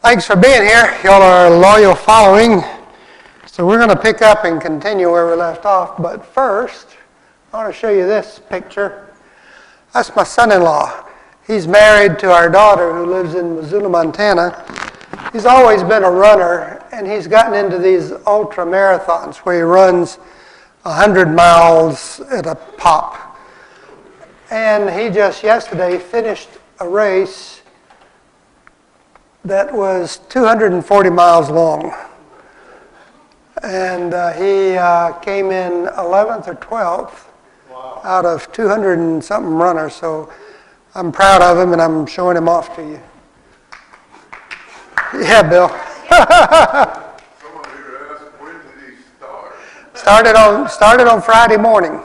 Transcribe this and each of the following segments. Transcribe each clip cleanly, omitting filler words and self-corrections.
Thanks for being here. Y'all are a loyal following. So we're going to pick up and continue where we left off. But first, I want to show you this picture. That's my son-in-law. He's married to our daughter who lives in Missoula, Montana. He's always been a runner, and he's gotten into these ultra marathons where he runs 100 miles at a pop. And he just yesterday finished a race that was 240 miles long. And he came in 11th or 12th out of 200 and something runners. So I'm proud of him, and I'm showing him off to you. Yeah, Bill. Someone here asked, when did he start? Started on Friday morning.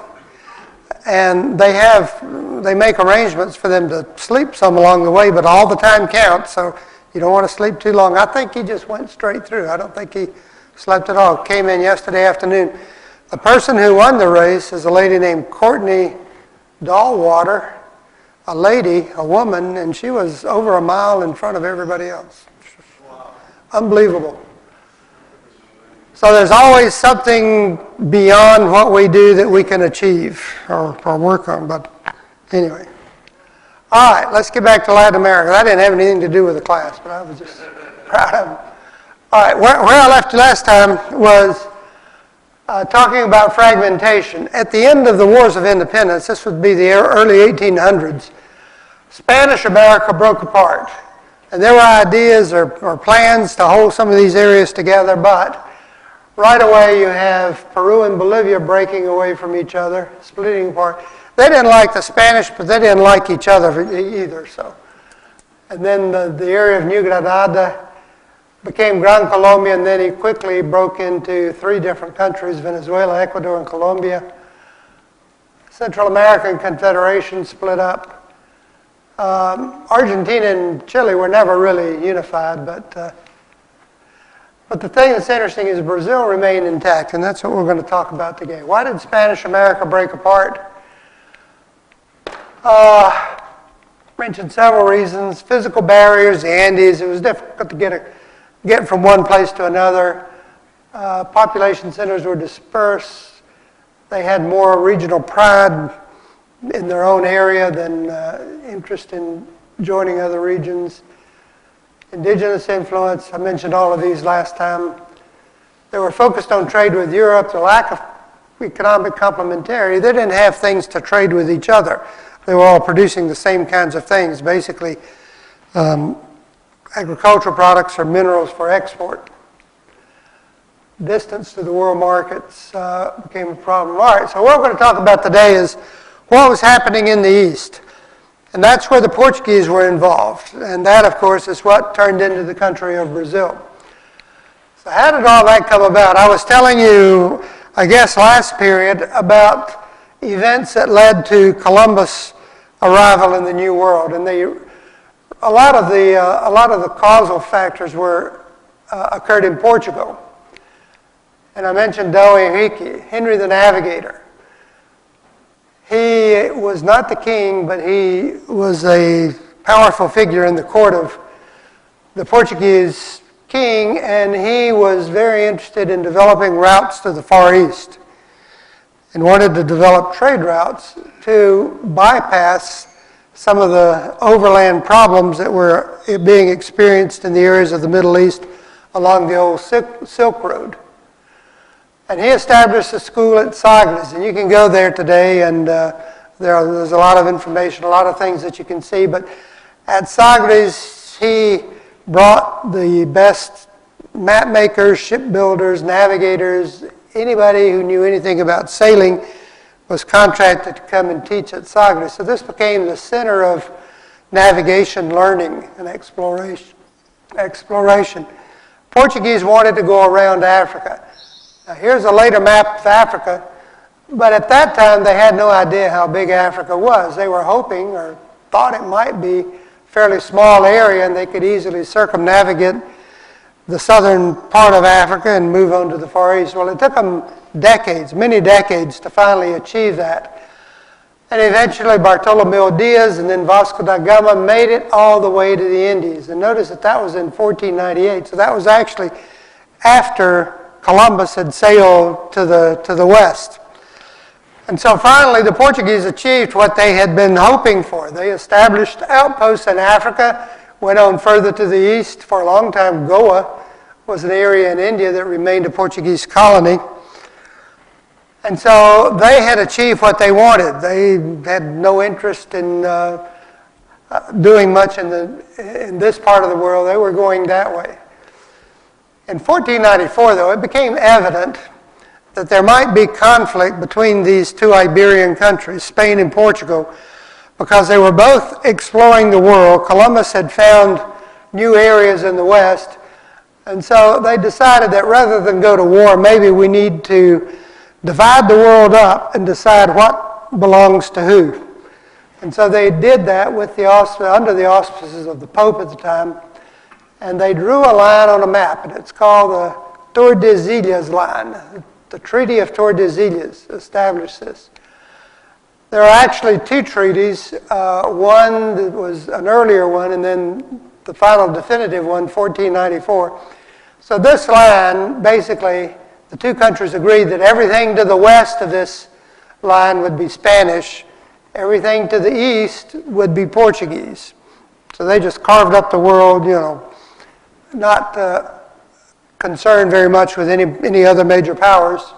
And they make arrangements for them to sleep some along the way, but all the time counts, so you don't want to sleep too long. I think he just went straight through. I don't think he slept at all. Came in yesterday afternoon. The person who won the race is a lady named Courtney Dahlwater, a woman, and she was over a mile in front of everybody else. Wow. Unbelievable. So there's always something beyond what we do that we can achieve or work on. But anyway. All right, let's get back to Latin America. That didn't have anything to do with the class, but I was just proud of them. All right, where I left you last time was talking about fragmentation. At the end of the Wars of Independence, this would be the early 1800s, Spanish America broke apart. And there were ideas or plans to hold some of these areas together, but right away you have Peru and Bolivia breaking away from each other, splitting apart. They didn't like the Spanish, but they didn't like each other either. So, and then the area of New Granada became Gran Colombia, and then he quickly broke into 3 different countries: Venezuela, Ecuador, and Colombia. Central American Confederation split up. Argentina and Chile were never really unified, but the thing that's interesting is Brazil remained intact, and that's what we're going to talk about today. Why did Spanish America break apart? Mentioned several reasons. Physical barriers, the Andes. It was difficult to get from one place to another. Population centers were dispersed. They had more regional pride in their own area than interest in joining other regions. Indigenous influence. I mentioned all of these last time. They were focused on trade with Europe. The lack of economic complementarity. They didn't have things to trade with each other. They were all producing the same kinds of things, basically agricultural products or minerals for export. Distance to the world markets became a problem. All right, so what we're going to talk about today is what was happening in the East. And that's where the Portuguese were involved. And that, of course, is what turned into the country of Brazil. So how did all that come about? I was telling you, I guess, last period about events that led to Columbus' arrival in the New World, and a lot of the causal factors occurred in Portugal. And I mentioned Dawsey, Henry the Navigator. He was not the king, but he was a powerful figure in the court of the Portuguese king, and he was very interested in developing routes to the Far East, and wanted to develop trade routes to bypass some of the overland problems that were being experienced in the areas of the Middle East along the old Silk Road. And he established a school at Sagres, and you can go there today, and there's a lot of information, a lot of things that you can see. But at Sagres, he brought the best map makers, shipbuilders, navigators. Anybody who knew anything about sailing was contracted to come and teach at Sagres. So this became the center of navigation, learning, and exploration. Portuguese wanted to go around Africa. Now here's a later map of Africa, but at that time they had no idea how big Africa was. They were hoping or thought it might be a fairly small area and they could easily circumnavigate the southern part of Africa and move on to the Far East. Well, it took them decades, many decades, to finally achieve that. And eventually Bartolomeo Diaz and then Vasco da Gama made it all the way to the Indies. And notice that that was in 1498. So that was actually after Columbus had sailed to the west. And so finally the Portuguese achieved what they had been hoping for. They established outposts in Africa, went on further to the east. For a long time, Goa was an area in India that remained a Portuguese colony. And so they had achieved what they wanted. They had no interest in doing much in this part of the world. They were going that way. In 1494, though, it became evident that there might be conflict between these two Iberian countries, Spain and Portugal, because they were both exploring the world. Columbus had found new areas in the west, and so they decided that rather than go to war, maybe we need to divide the world up and decide what belongs to who. And so they did that with under the auspices of the Pope at the time, and they drew a line on a map, and it's called the Tordesillas line. The Treaty of Tordesillas established this. There are actually two treaties, one that was an earlier one, and then the final definitive one, 1494. So this line, basically, the two countries agreed that everything to the west of this line would be Spanish, everything to the east would be Portuguese. So they just carved up the world, not concerned very much with any other major powers,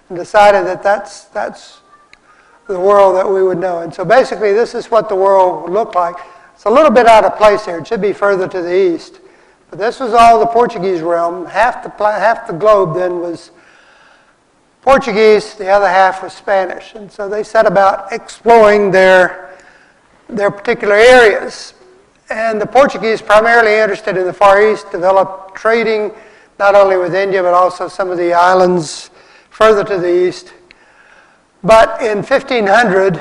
and decided that that's the world that we would know. And so basically this is what the world would look like. It's a little bit out of place here. It should be further to the east. But this was all the Portuguese realm. Half the globe then was Portuguese, the other half was Spanish. And so they set about exploring their particular areas. And the Portuguese, primarily interested in the Far East, developed trading not only with India but also some of the islands further to the east. But in 1500,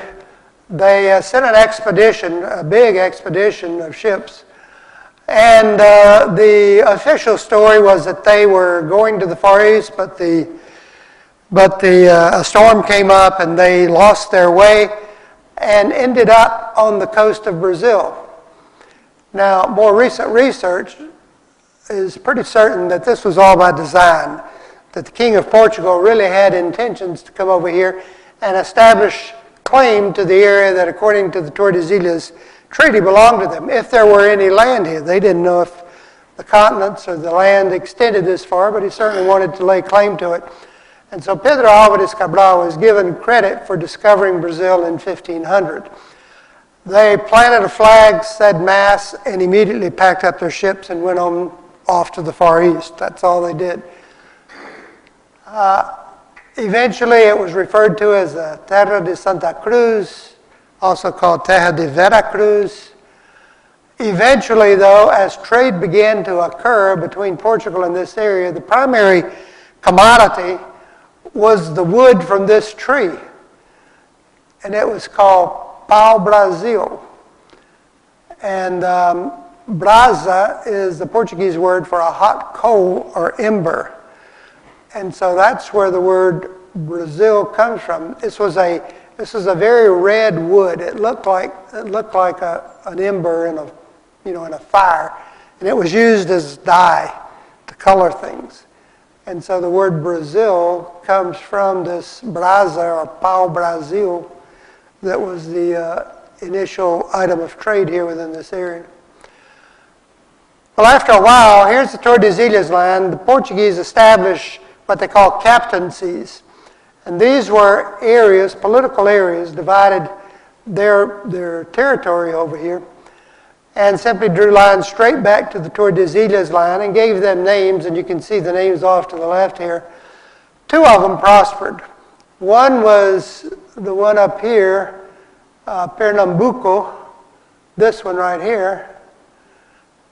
they sent an expedition, a big expedition of ships. And the official story was that they were going to the Far East, but a storm came up and they lost their way and ended up on the coast of Brazil. Now, more recent research is pretty certain that this was all by design, that the King of Portugal really had intentions to come over here and establish claim to the area that, according to the Tordesillas Treaty, belonged to them, if there were any land here. They didn't know if the continents or the land extended this far, but he certainly wanted to lay claim to it. And so Pedro Álvares Cabral was given credit for discovering Brazil in 1500. They planted a flag, said mass, and immediately packed up their ships and went off to the Far East. That's all they did. Eventually, it was referred to as the Terra de Santa Cruz, also called Terra de Veracruz. Eventually, though, as trade began to occur between Portugal and this area, the primary commodity was the wood from this tree, and it was called pau-brasil. And brasa is the Portuguese word for a hot coal or ember. And so that's where the word Brazil comes from. This was a very red wood. It looked like an ember in a fire, and it was used as dye to color things. And so the word Brazil comes from this brasa or pau-brasil that was the initial item of trade here within this area. Well, after a while, here's the Tordesillas line. The Portuguese established what they call captaincies. And these were areas, political areas, divided their territory over here, and simply drew lines straight back to the Tordesillas line and gave them names, and you can see the names off to the left here. Two of them prospered. One was the one up here, Pernambuco, this one right here,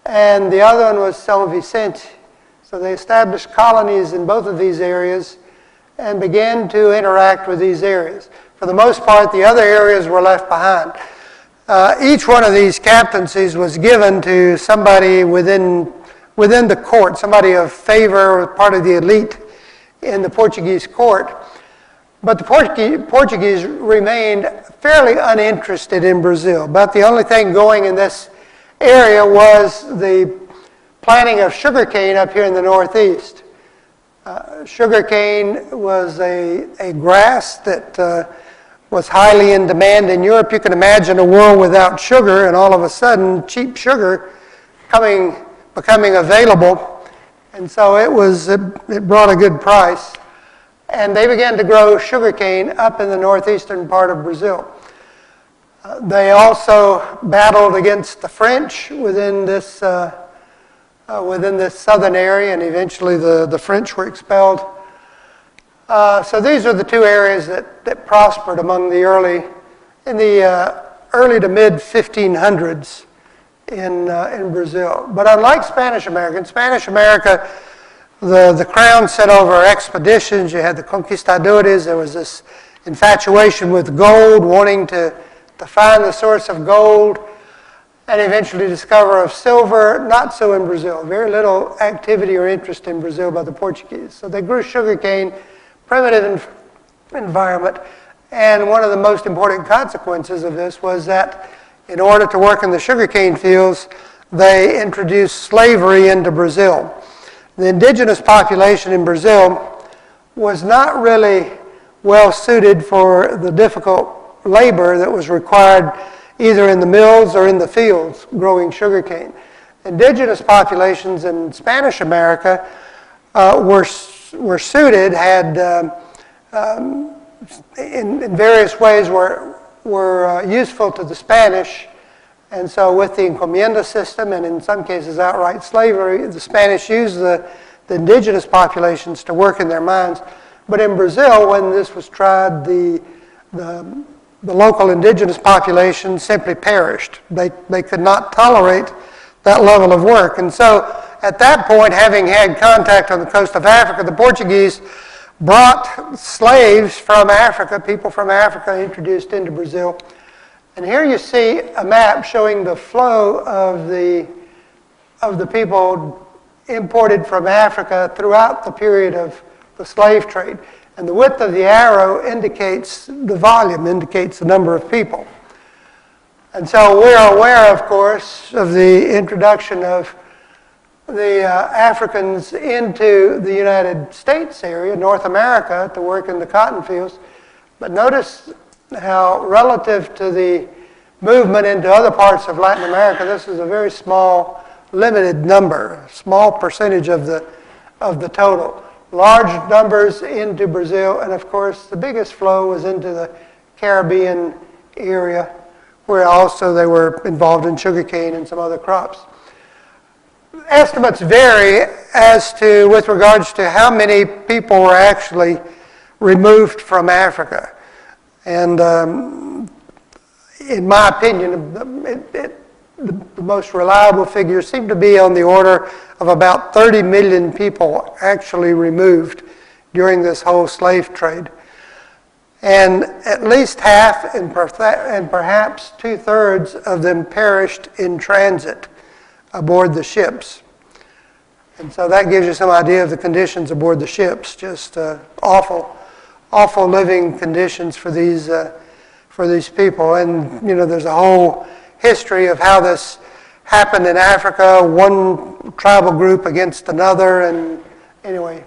and the other one was São Vicente. So they established colonies in both of these areas and began to interact with these areas. For the most part, the other areas were left behind. Each one of these captaincies was given to somebody within the court, somebody of favor, part of the elite in the Portuguese court. But the Portuguese remained fairly uninterested in Brazil. About the only thing going in this area was the planting of sugarcane up here in the northeast. Sugarcane was a grass that was highly in demand in Europe. You can imagine a world without sugar, and all of a sudden cheap sugar becoming available, and so it brought a good price. And they began to grow sugarcane up in the northeastern part of Brazil. They also battled against the French within this southern area, and eventually the French were expelled. So these are the two areas that prospered among the early to mid 1500s in Brazil. But unlike Spanish America, the crown sent over expeditions. You had the conquistadores. There was this infatuation with gold, wanting to find the source of gold, and eventually discover of silver. Not so in Brazil. Very little activity or interest in Brazil by the Portuguese. So they grew sugarcane, primitive environment, and one of the most important consequences of this was that in order to work in the sugarcane fields, they introduced slavery into Brazil. The indigenous population in Brazil was not really well suited for the difficult labor that was required either in the mills or in the fields growing sugarcane. Indigenous populations in Spanish America were suited, had in various ways were useful to the Spanish. And so with the encomienda system, and in some cases outright slavery, the Spanish used the indigenous populations to work in their mines. But in Brazil, when this was tried, the local indigenous population simply perished. They could not tolerate that level of work. And so at that point, having had contact on the coast of Africa, the Portuguese brought slaves from Africa, people from Africa introduced into Brazil. And here you see a map showing the flow of the people imported from Africa throughout the period of the slave trade. And the width of the arrow indicates the volume, indicates the number of people. And so we are aware, of course, of the introduction of the Africans into the United States area, North America, to work in the cotton fields. But notice how relative to the movement into other parts of Latin America, this is a very small, limited number, a small percentage of the total. Large numbers into Brazil, and of course the biggest flow was into the Caribbean area, where also they were involved in sugarcane and some other crops. Estimates vary with regards to how many people were actually removed from Africa. And in my opinion, the most reliable figures seem to be on the order of about 30 million people actually removed during this whole slave trade. And at least half and perhaps two-thirds of them perished in transit aboard the ships. And so that gives you some idea of the conditions aboard the ships, just awful living conditions for these people. And there's a whole history of how this happened in Africa, one tribal group against another, and anyway.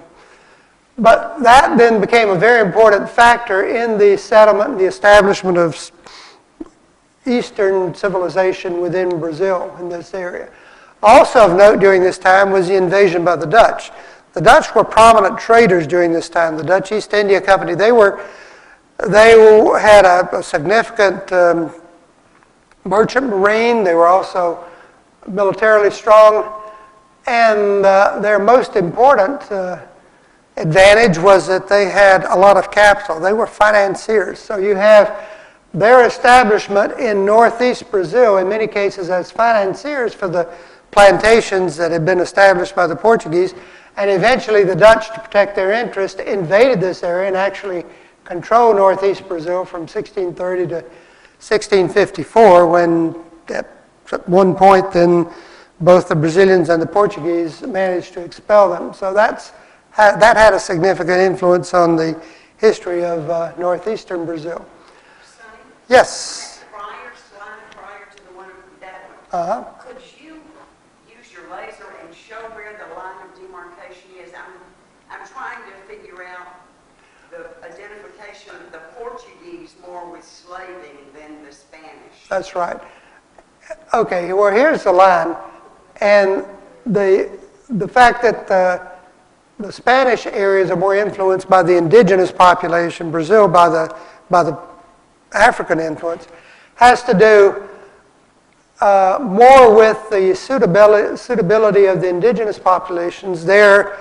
But that then became a very important factor in the settlement and the establishment of Eastern civilization within Brazil in this area. Also of note during this time was the invasion by the Dutch. The Dutch were prominent traders during this time. The Dutch East India Company, they had a significant merchant marine. They were also militarily strong. And their most important advantage was that they had a lot of capital. They were financiers. So you have their establishment in northeast Brazil, in many cases as financiers for the plantations that had been established by the Portuguese. And eventually the Dutch, to protect their interest, invaded this area and actually controlled northeast Brazil from 1630 to 1654, when at one point then both the Brazilians and the Portuguese managed to expel them. So that had a significant influence on the history of northeastern Brazil. Sonny, Yes. prior to the one that one, could you use your laser and show where the line of demarcation is? I'm trying to figure out the identification of the Portuguese more with slaving than the Spanish. That's right. Okay, well, here's the line. And the fact that the Spanish areas are more influenced by the indigenous population, Brazil by the African influence, has to do more with the suitability of the indigenous populations. Their,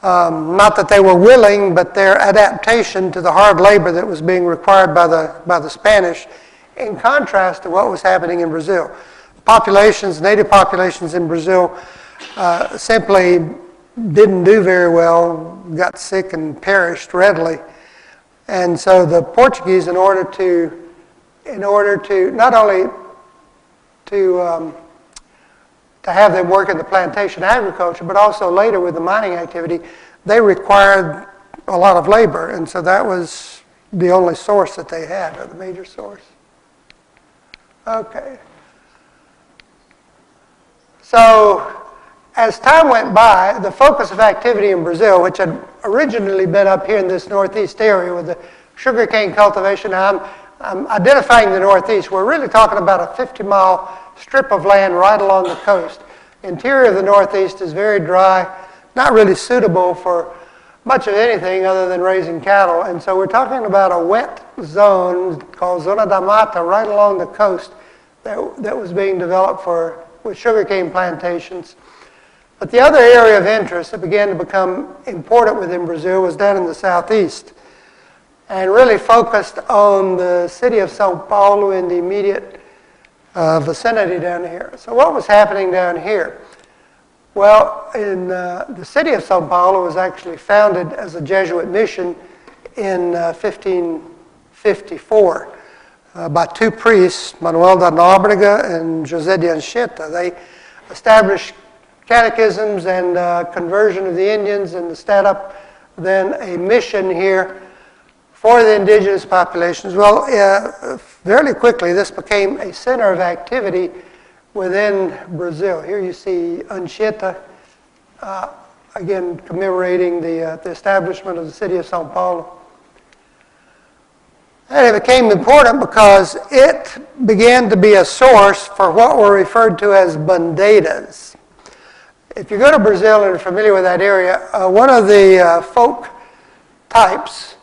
not that they were willing, but their adaptation to the hard labor that was being required by the Spanish, in contrast to what was happening in Brazil. Populations, native populations in Brazil, simply didn't do very well, got sick and perished readily. And so the Portuguese, in order to not only to have them work in the plantation agriculture, but also later with the mining activity, they required a lot of labor. And so that was the only source that they had, or the major source. Okay. So as time went by, the focus of activity in Brazil, which had originally been up here in this northeast area with the sugarcane cultivation, now I'm identifying the northeast. We're really talking about a 50-mile strip of land right along the coast. The interior of the northeast is very dry, not really suitable for much of anything other than raising cattle. And so we're talking about a wet zone called Zona da Mata right along the coast that was being developed with sugarcane plantations. But the other area of interest that began to become important within Brazil was down in the southeast, and really focused on the city of São Paulo in the immediate vicinity down here. So what was happening down here? Well, in the city of São Paulo was actually founded as a Jesuit mission in 1554 by two priests, Manuel da Nóbrega and José de Anchieta. They established catechisms and conversion of the Indians, and set up then a mission here for the indigenous populations. Well, fairly quickly this became a center of activity within Brazil. Here you see Anchieta, again commemorating the establishment of the city of São Paulo. And it became important because it began to be a source for what were referred to as bandeiras. If you go to Brazil and are familiar with that area, one of the folk types,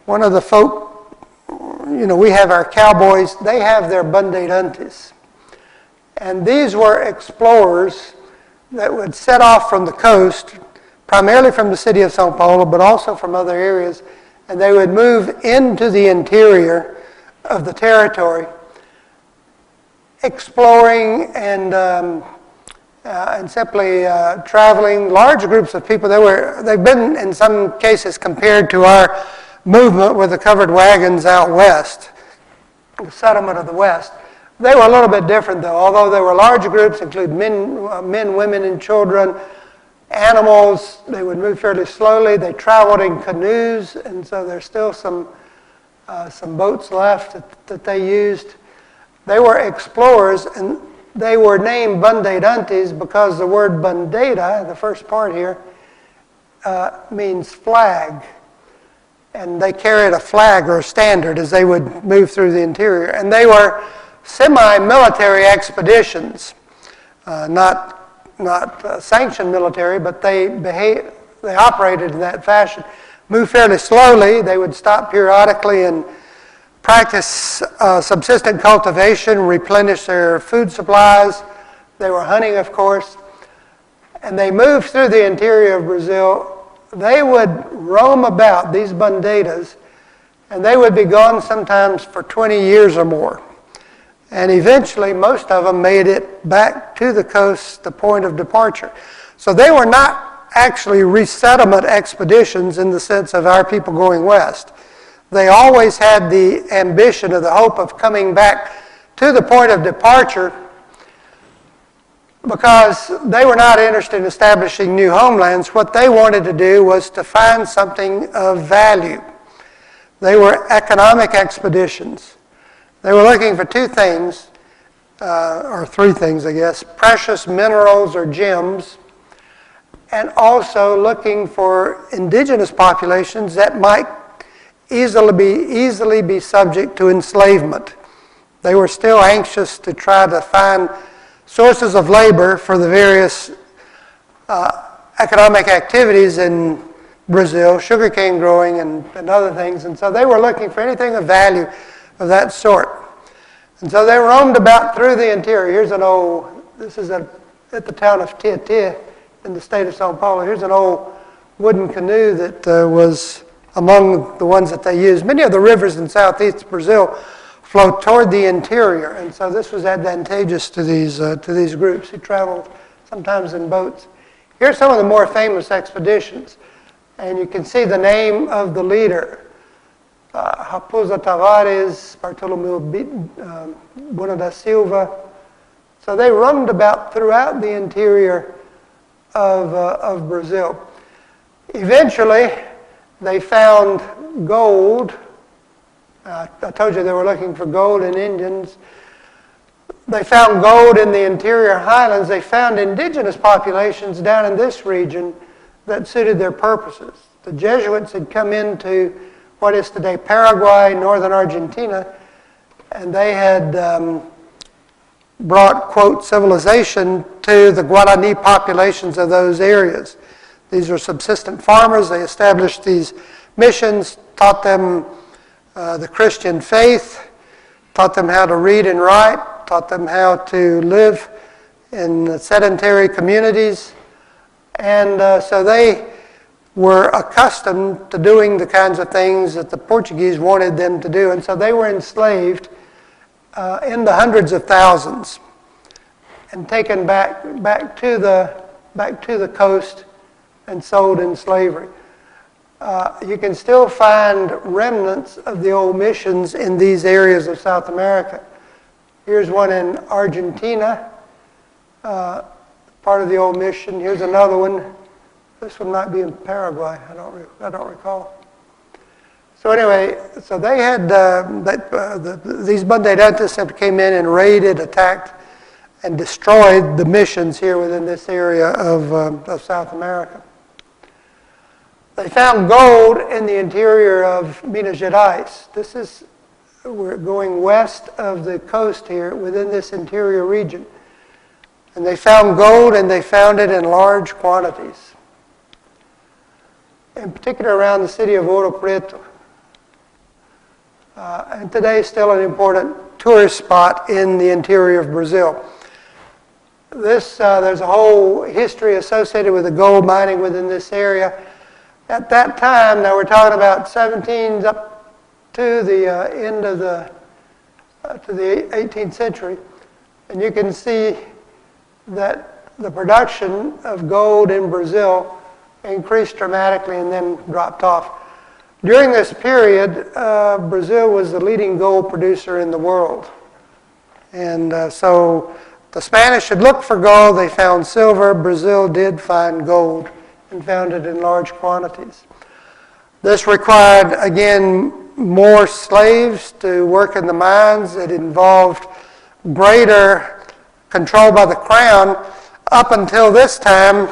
one of the folk, we have our cowboys, they have their bandeirantes. And these were explorers that would set off from the coast, primarily from the city of São Paulo, but also from other areas, and they would move into the interior of the territory, exploring and simply traveling. Large groups of people. They've been in some cases compared to our movement with the covered wagons out west, the settlement of the West. They were a little bit different, though. Although they were large groups, include men, women, and children, animals. They would move fairly slowly. They traveled in canoes, and so there's still some boats left that they used. They were explorers, and they were named bandeirantes because the word bandeira, the first part here, means flag. And they carried a flag or a standard as they would move through the interior. And they were semi-military expeditions, not sanctioned military, but they operated in that fashion. Moved fairly slowly. They would stop periodically and practice subsistence cultivation, replenish their food supplies. They were hunting, of course. And they moved through the interior of Brazil. They would roam about, these bandeiras, and they would be gone sometimes for 20 years or more. And eventually, most of them made it back to the coast, the point of departure. So they were not actually resettlement expeditions in the sense of our people going west. They always had the ambition or the hope of coming back to the point of departure because they were not interested in establishing new homelands. What they wanted to do was to find something of value. They were economic expeditions. They were looking for two things, or three things, I guess: precious minerals or gems, and also looking for indigenous populations that might easily be subject to enslavement. They were still anxious to try to find sources of labor for the various economic activities in Brazil, sugarcane growing and other things. And so they were looking for anything of value of that sort. And so they roamed about through the interior. Here's an old, this is at the town of Tietê in the state of São Paulo. Here's an old wooden canoe that was among the ones that they used. Many of the rivers in southeast Brazil flow toward the interior, and so this was advantageous to these groups who traveled sometimes in boats. Here's some of the more famous expeditions, and you can see the name of the leader: Raposa Tavares, Bartolomeu Bueno da Silva. So they roamed about throughout the interior of Brazil. Eventually, they found gold. I told you they were looking for gold in Indians. They found gold in the interior highlands. They found indigenous populations down in this region that suited their purposes. The Jesuits had come into what is today Paraguay, northern Argentina, and they had brought, quote, civilization to the Guarani populations of those areas. These were subsistent farmers. They established these missions, taught them the Christian faith, taught them how to read and write, taught them how to live in sedentary communities. And so they were accustomed to doing the kinds of things that the Portuguese wanted them to do. And so they were enslaved in the hundreds of thousands and taken back to the coast and sold in slavery. You can still find remnants of the old missions in these areas of South America. Here's one in Argentina, part of the old mission. Here's another one. This one might be in Paraguay. I don't recall. So anyway, so they had these Bandeirantes came in and raided, attacked, and destroyed the missions here within this area of South America. They found gold in the interior of Minas Gerais. We're going west of the coast here within this interior region. And they found gold, and they found it in large quantities. In particular around the city of Ouro Preto. And today still an important tourist spot in the interior of Brazil. There's a whole history associated with the gold mining within this area. At that time, now we're talking about 17 up to the end of the 18th century, and you can see that the production of gold in Brazil increased dramatically and then dropped off. During this period, Brazil was the leading gold producer in the world, and so the Spanish had looked for gold. They found silver. Brazil did find gold and found it in large quantities. This required, again, more slaves to work in the mines. It involved greater control by the crown. Up until this time,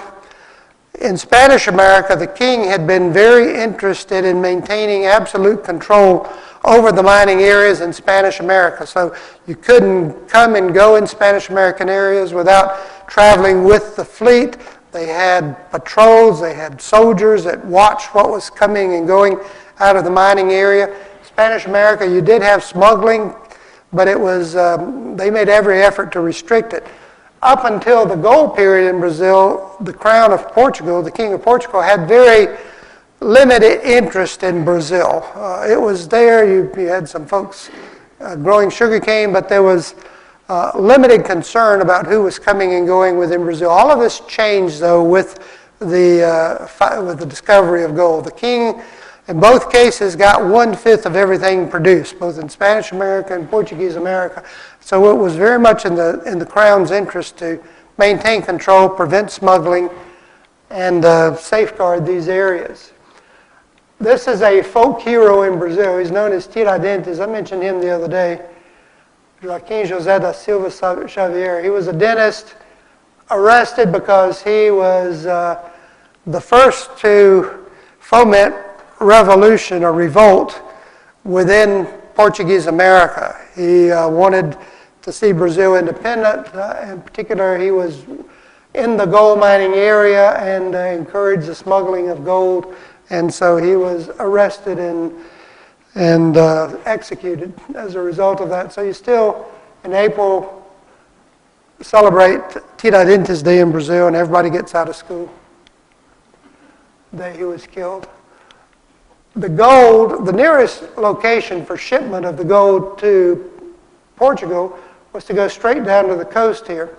in Spanish America, the king had been very interested in maintaining absolute control over the mining areas in Spanish America. So you couldn't come and go in Spanish American areas without traveling with the fleet. They had patrols, they had soldiers that watched what was coming and going out of the mining area. Spanish America, you did have smuggling, but it was they made every effort to restrict it. Up until the gold period in Brazil, the crown of Portugal, the king of Portugal, had very limited interest in Brazil. It was there, you had some folks growing sugarcane, but there was limited concern about who was coming and going within Brazil. All of this changed, though, with the discovery of gold. The king, in both cases, got 1/5 of everything produced, both in Spanish America and Portuguese America. So it was very much in the crown's interest to maintain control, prevent smuggling, and safeguard these areas. This is a folk hero in Brazil. He's known as Tiradentes. I mentioned him the other day. Joaquim José da Silva Xavier. He was a dentist arrested because he was the first to foment revolution or revolt within Portuguese America. He wanted to see Brazil independent. In particular, he was in the gold mining area and encouraged the smuggling of gold. And so he was arrested and executed as a result of that. So you still, in April, celebrate Tiradentes Day in Brazil, and everybody gets out of school the day he was killed. The gold, the nearest location for shipment of the gold to Portugal was to go straight down to the coast here.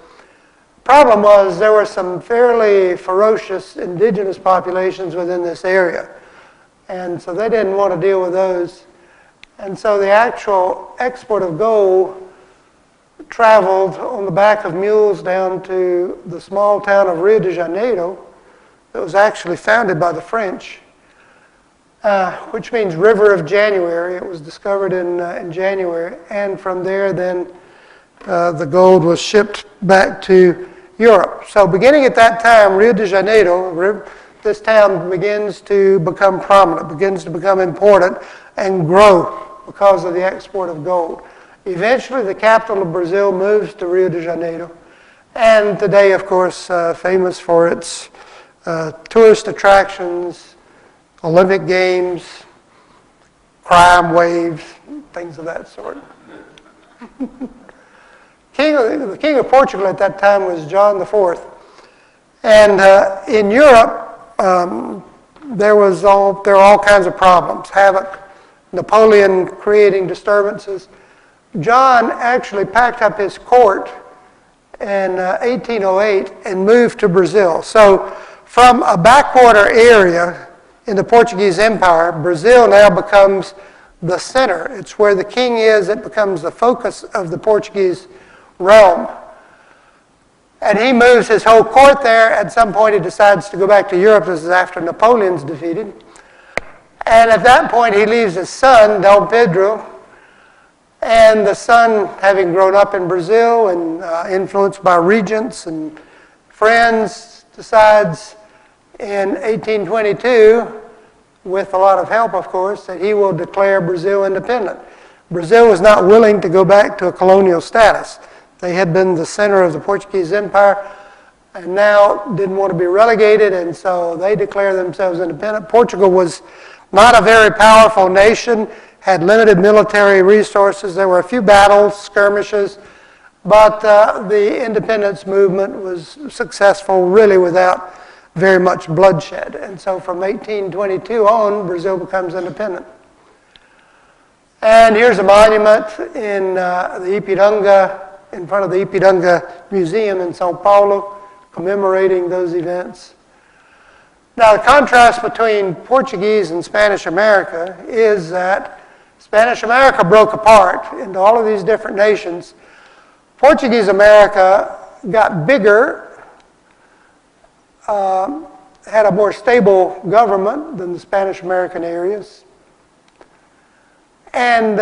Problem was there were some fairly ferocious indigenous populations within this area, and so they didn't want to deal with those. And so the actual export of gold traveled on the back of mules down to the small town of Rio de Janeiro that was actually founded by the French, which means River of January. It was discovered in January, and from there then the gold was shipped back to Europe. So beginning at that time, Rio de Janeiro, this town begins to become prominent, begins to become important and grow because of the export of gold. Eventually, the capital of Brazil moves to Rio de Janeiro, and today, of course, famous for its tourist attractions, Olympic Games, crime waves, things of that sort. The king of Portugal at that time was John IV. And in Europe, there were all kinds of problems, havoc, Napoleon creating disturbances. John actually packed up his court in 1808 and moved to Brazil. So from a backwater area in the Portuguese Empire, Brazil now becomes the center. It's where the king is. It becomes the focus of the Portuguese realm. And he moves his whole court there. At some point he decides to go back to Europe. This is after Napoleon's defeated. And at that point he leaves his son, Dom Pedro. And the son, having grown up in Brazil and influenced by regents and friends, decides in 1822, with a lot of help of course, that he will declare Brazil independent. Brazil was not willing to go back to a colonial status. They had been the center of the Portuguese Empire and now didn't want to be relegated, and so they declare themselves independent. Portugal was not a very powerful nation, had limited military resources. There were a few battles, skirmishes, but the independence movement was successful really without very much bloodshed. And so from 1822 on, Brazil becomes independent. And here's a monument in the Ipiranga, in front of the Ipiranga Museum in Sao Paulo, commemorating those events. Now, the contrast between Portuguese and Spanish America is that Spanish America broke apart into all of these different nations. Portuguese America got bigger, had a more stable government than the Spanish American areas. And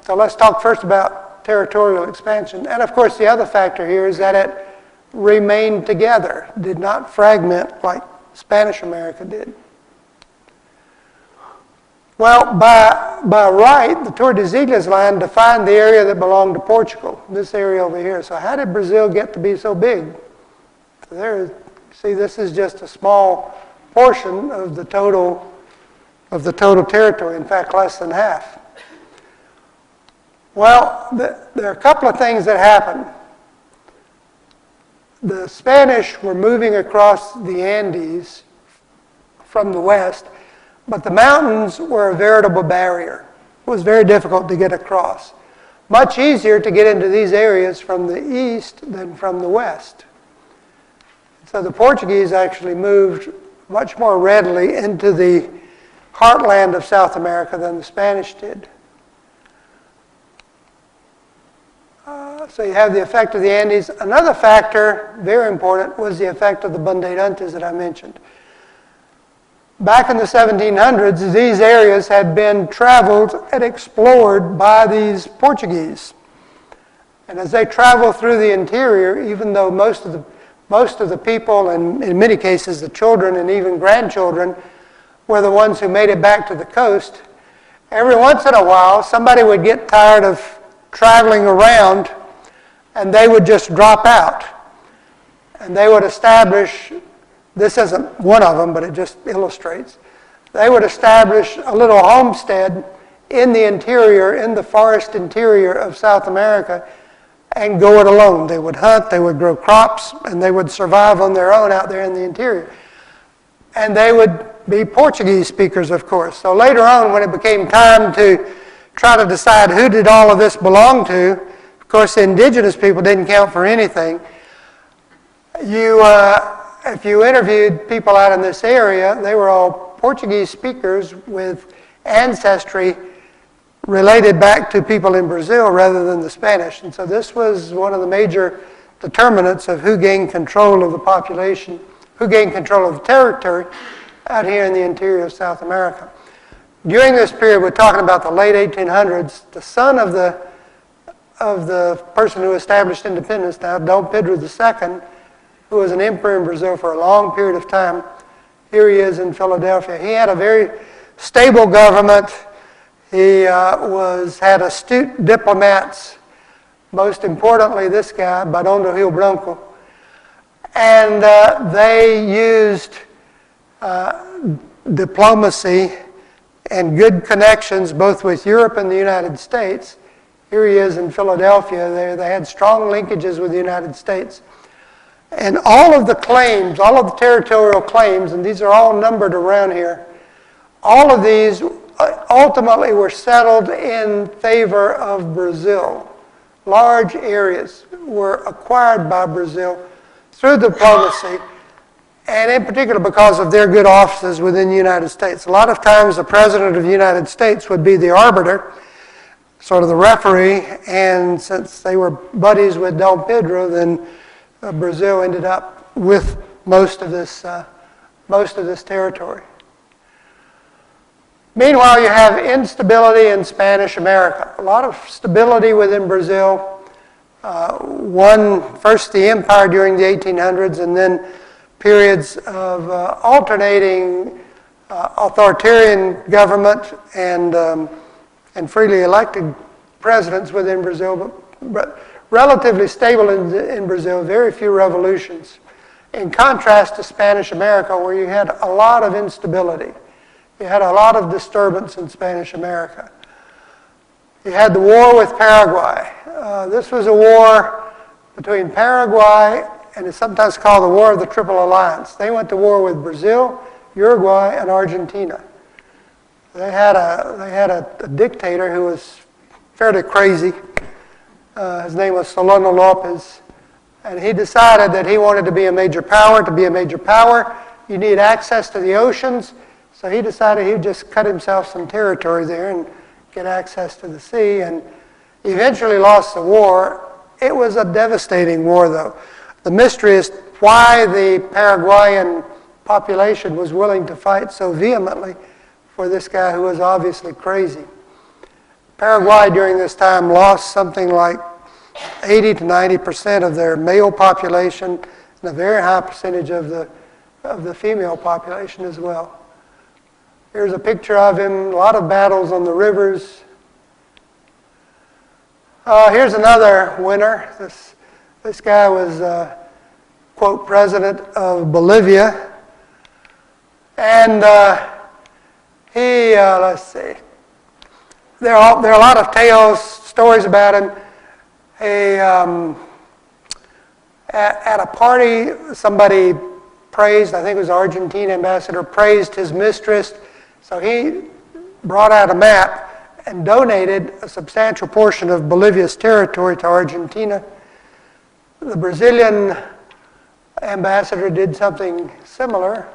so let's talk first about territorial expansion. And of course, the other factor here is that it remained together, did not fragment like Spanish America did. Well, by right, the Tordesillas line defined the area that belonged to Portugal, this area over here. So how did Brazil get to be so big? There, see, this is just a small portion of the total territory. In fact, less than half. Well, there are a couple of things that happened. The Spanish were moving across the Andes from the west, but the mountains were a veritable barrier. It was very difficult to get across. Much easier to get into these areas from the east than from the west. So the Portuguese actually moved much more readily into the heartland of South America than the Spanish did. So you have the effect of the Andes. Another factor, very important, was the effect of the Bandeirantes that I mentioned. back in the 1700s, these areas had been traveled and explored by these Portuguese. And as they traveled through the interior, even though most of the people, and in many cases the children and even grandchildren, were the ones who made it back to the coast, every once in a while somebody would get tired of traveling around and they would just drop out. And they would establish, this isn't one of them, but it just illustrates, they would establish a little homestead in the interior, in the forest interior of South America, and go it alone. They would hunt, they would grow crops, and they would survive on their own out there in the interior. And they would be Portuguese speakers, of course. So later on, when it became time to try to decide who did all of this belong to, of course, the indigenous people didn't count for anything. If you interviewed people out in this area, they were all Portuguese speakers with ancestry related back to people in Brazil rather than the Spanish. And so this was one of the major determinants of who gained control of the population, who gained control of the territory out here in the interior of South America. During this period, we're talking about the late 1800s, the son of the person who established independence now, Dom Pedro II, who was an emperor in Brazil for a long period of time. Here he is in Philadelphia. He had a very stable government. He had astute diplomats, most importantly this guy, Barão do Rio Branco. And they used diplomacy and good connections both with Europe and the United States. Here he is in Philadelphia. They had strong linkages with the United States. And all of the claims, all of the territorial claims, and these are all numbered around here, all of these ultimately were settled in favor of Brazil. Large areas were acquired by Brazil through diplomacy, and in particular because of their good offices within the United States. A lot of times the President of the United States would be the arbiter, sort of the referee, and since they were buddies with Dom Pedro, then Brazil ended up with most of this territory. Meanwhile, you have instability in Spanish America. A lot of stability within Brazil. First the empire during the 1800s, and then periods of alternating authoritarian government and freely elected presidents within Brazil, but relatively stable in Brazil, very few revolutions. In contrast to Spanish America, where you had a lot of instability. You had a lot of disturbance in Spanish America. You had the war with Paraguay. This was a war between Paraguay, and it's sometimes called the War of the Triple Alliance. They went to war with Brazil, Uruguay, and Argentina. They had a dictator who was fairly crazy. His name was Solano Lopez. And he decided that he wanted to be a major power. To be a major power, you need access to the oceans. So he decided he'd just cut himself some territory there and get access to the sea, and eventually lost the war. It was a devastating war, though. The mystery is why the Paraguayan population was willing to fight so vehemently for this guy who was obviously crazy. Paraguay during this time lost something like 80 to 90% of their male population and a very high percentage of the female population as well. Here's a picture of him, a lot of battles on the rivers. Here's another winner. This guy was, quote, president of Bolivia. And let's see. There are a lot of tales, stories about him. At a party, somebody praised, I think it was the Argentine ambassador, praised his mistress. So he brought out a map and donated a substantial portion of Bolivia's territory to Argentina. The Brazilian ambassador did something similar.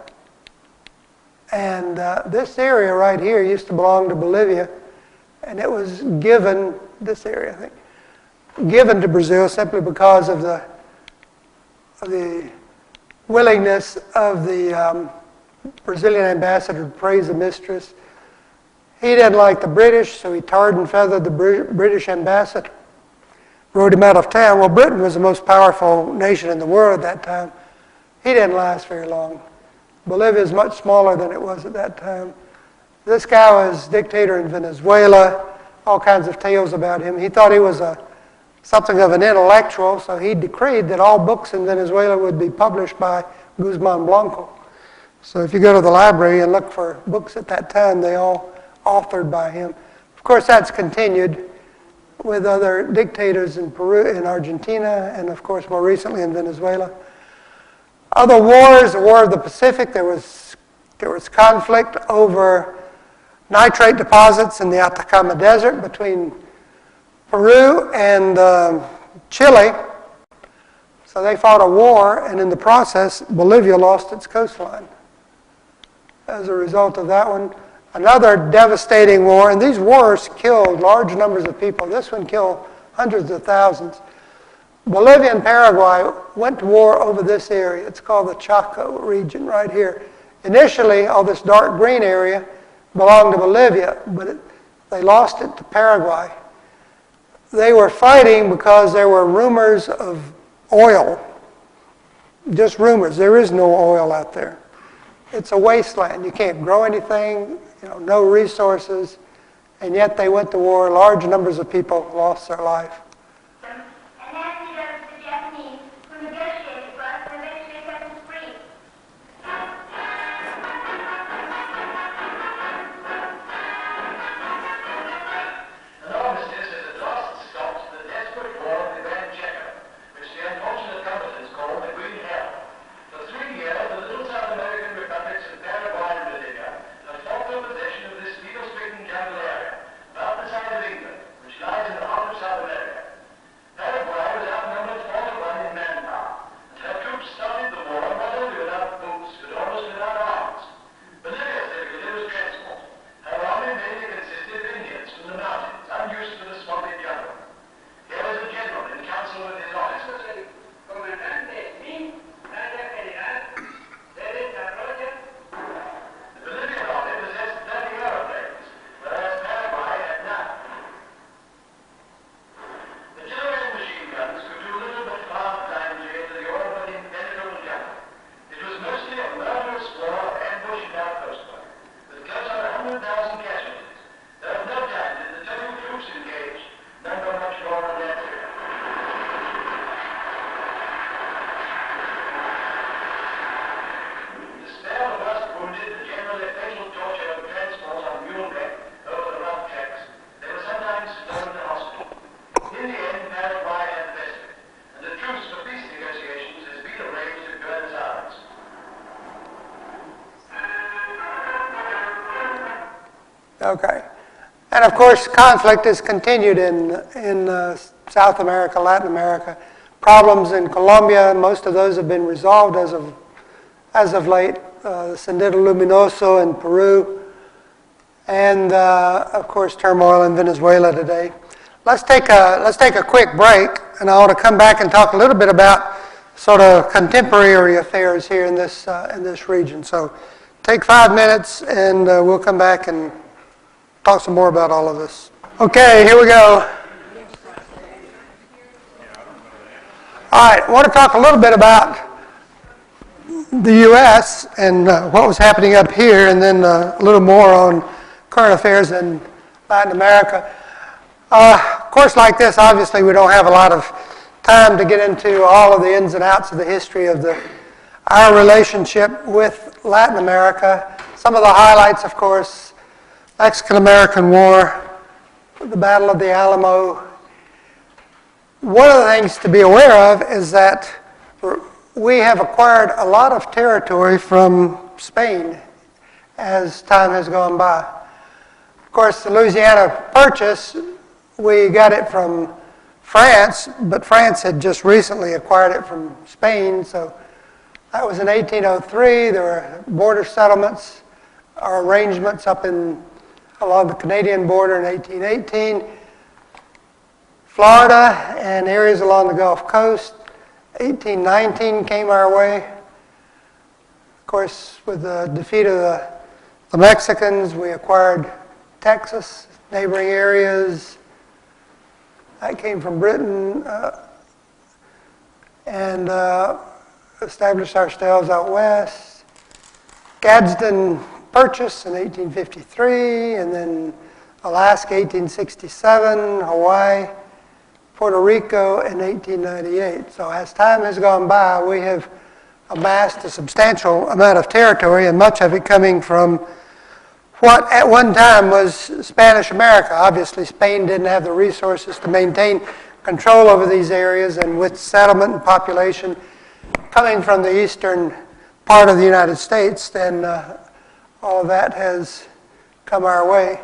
And this area right here used to belong to Bolivia. And it was given, this area I think, given to Brazil simply because of the willingness of the Brazilian ambassador to praise the mistress. He didn't like the British, so he tarred and feathered the British ambassador, rode him out of town. Well, Britain was the most powerful nation in the world at that time. He didn't last very long. Bolivia is much smaller than it was at that time. This guy was dictator in Venezuela, all kinds of tales about him. He thought he was something of an intellectual, so he decreed that all books in Venezuela would be published by Guzman Blanco. So if you go to the library and look for books at that time, they all authored by him. Of course, that's continued with other dictators in Peru, in Argentina, and of course more recently in Venezuela. Other wars, the War of the Pacific, there was conflict over nitrate deposits in the Atacama Desert between Peru and Chile. So they fought a war, and in the process, Bolivia lost its coastline as a result of that one. Another devastating war, and these wars killed large numbers of people. This one killed hundreds of thousands. Bolivia and Paraguay went to war over this area. It's called the Chaco region right here. Initially, all this dark green area belonged to Bolivia, but they lost it to Paraguay. They were fighting because there were rumors of oil. Just rumors. There is no oil out there. It's a wasteland. You can't grow anything, no resources, and yet they went to war. Large numbers of people lost their life. And then you go to the Japanese, who negotiated for us and eventually set us free. An armistice is at last stopped the desperate war of the Grand Chaco, which the unfortunate combatants called the Green Hell. For 3 years, the little South American republics of Paraguay and Bolivia have fought for possession of this needle-stricken jungle area, about the size of England, which lies in the heart of South America. Paraguay was outnumbered 4 to 1 in manpower, and her troops started the war not only without boots, but almost without arms. Bolivia's difficulty was transport. Her army mainly consisted of Indians from the mountains, unused to the swampy jungle. Here was a general in council with his officers. The Bolivian army possessed 30 aeroplanes, whereas Paraguay had none. The generating machine guns could do little but far damage into the already impenetrable jungle. It was mostly a murderous war of ambush and outpost work, with close on 100,000 casualties. There was no doubt that the total troops engaged number much more than that figure. Despair of us wounded, the generally fatal torture of transport on muleback over the rough tracks. They were sometimes flown to hospital. In the end, Paraguay had the best of it, and the truce for peace negotiations has been arranged in Buenos Aires. Okay. And of course, conflict has continued in South America, Latin America. Problems in Colombia, most of those have been resolved as of late. Sendero Luminoso in Peru, and of course, turmoil in Venezuela today. Let's take a quick break, and I want to come back and talk a little bit about sort of contemporary affairs here in this region. So, take 5 minutes, and we'll come back and talk some more about all of this. Okay, here we go. All right, I want to talk a little bit about the U.S. and what was happening up here, and then a little more on current affairs in Latin America. Of course, like this, obviously, we don't have a lot of time to get into all of the ins and outs of the history of our relationship with Latin America. Some of the highlights, of course, Mexican-American War, the Battle of the Alamo. One of the things to be aware of is that we have acquired a lot of territory from Spain as time has gone by. Of course, the Louisiana Purchase, we got it from France, but France had just recently acquired it from Spain, so that was in 1803. There were border settlements or arrangements up along the Canadian border in 1818. Florida and areas along the Gulf Coast. 1819 came our way. Of course, with the defeat of the Mexicans, we acquired Texas, neighboring areas. That came from Britain, and established ourselves out west. Gadsden Purchase in 1853, and then Alaska 1867, Hawaii, Puerto Rico in 1898. So as time has gone by, we have amassed a substantial amount of territory, and much of it coming from what at one time was Spanish America. Obviously, Spain didn't have the resources to maintain control over these areas, and with settlement and population coming from the eastern part of the United States, then all of that has come our way.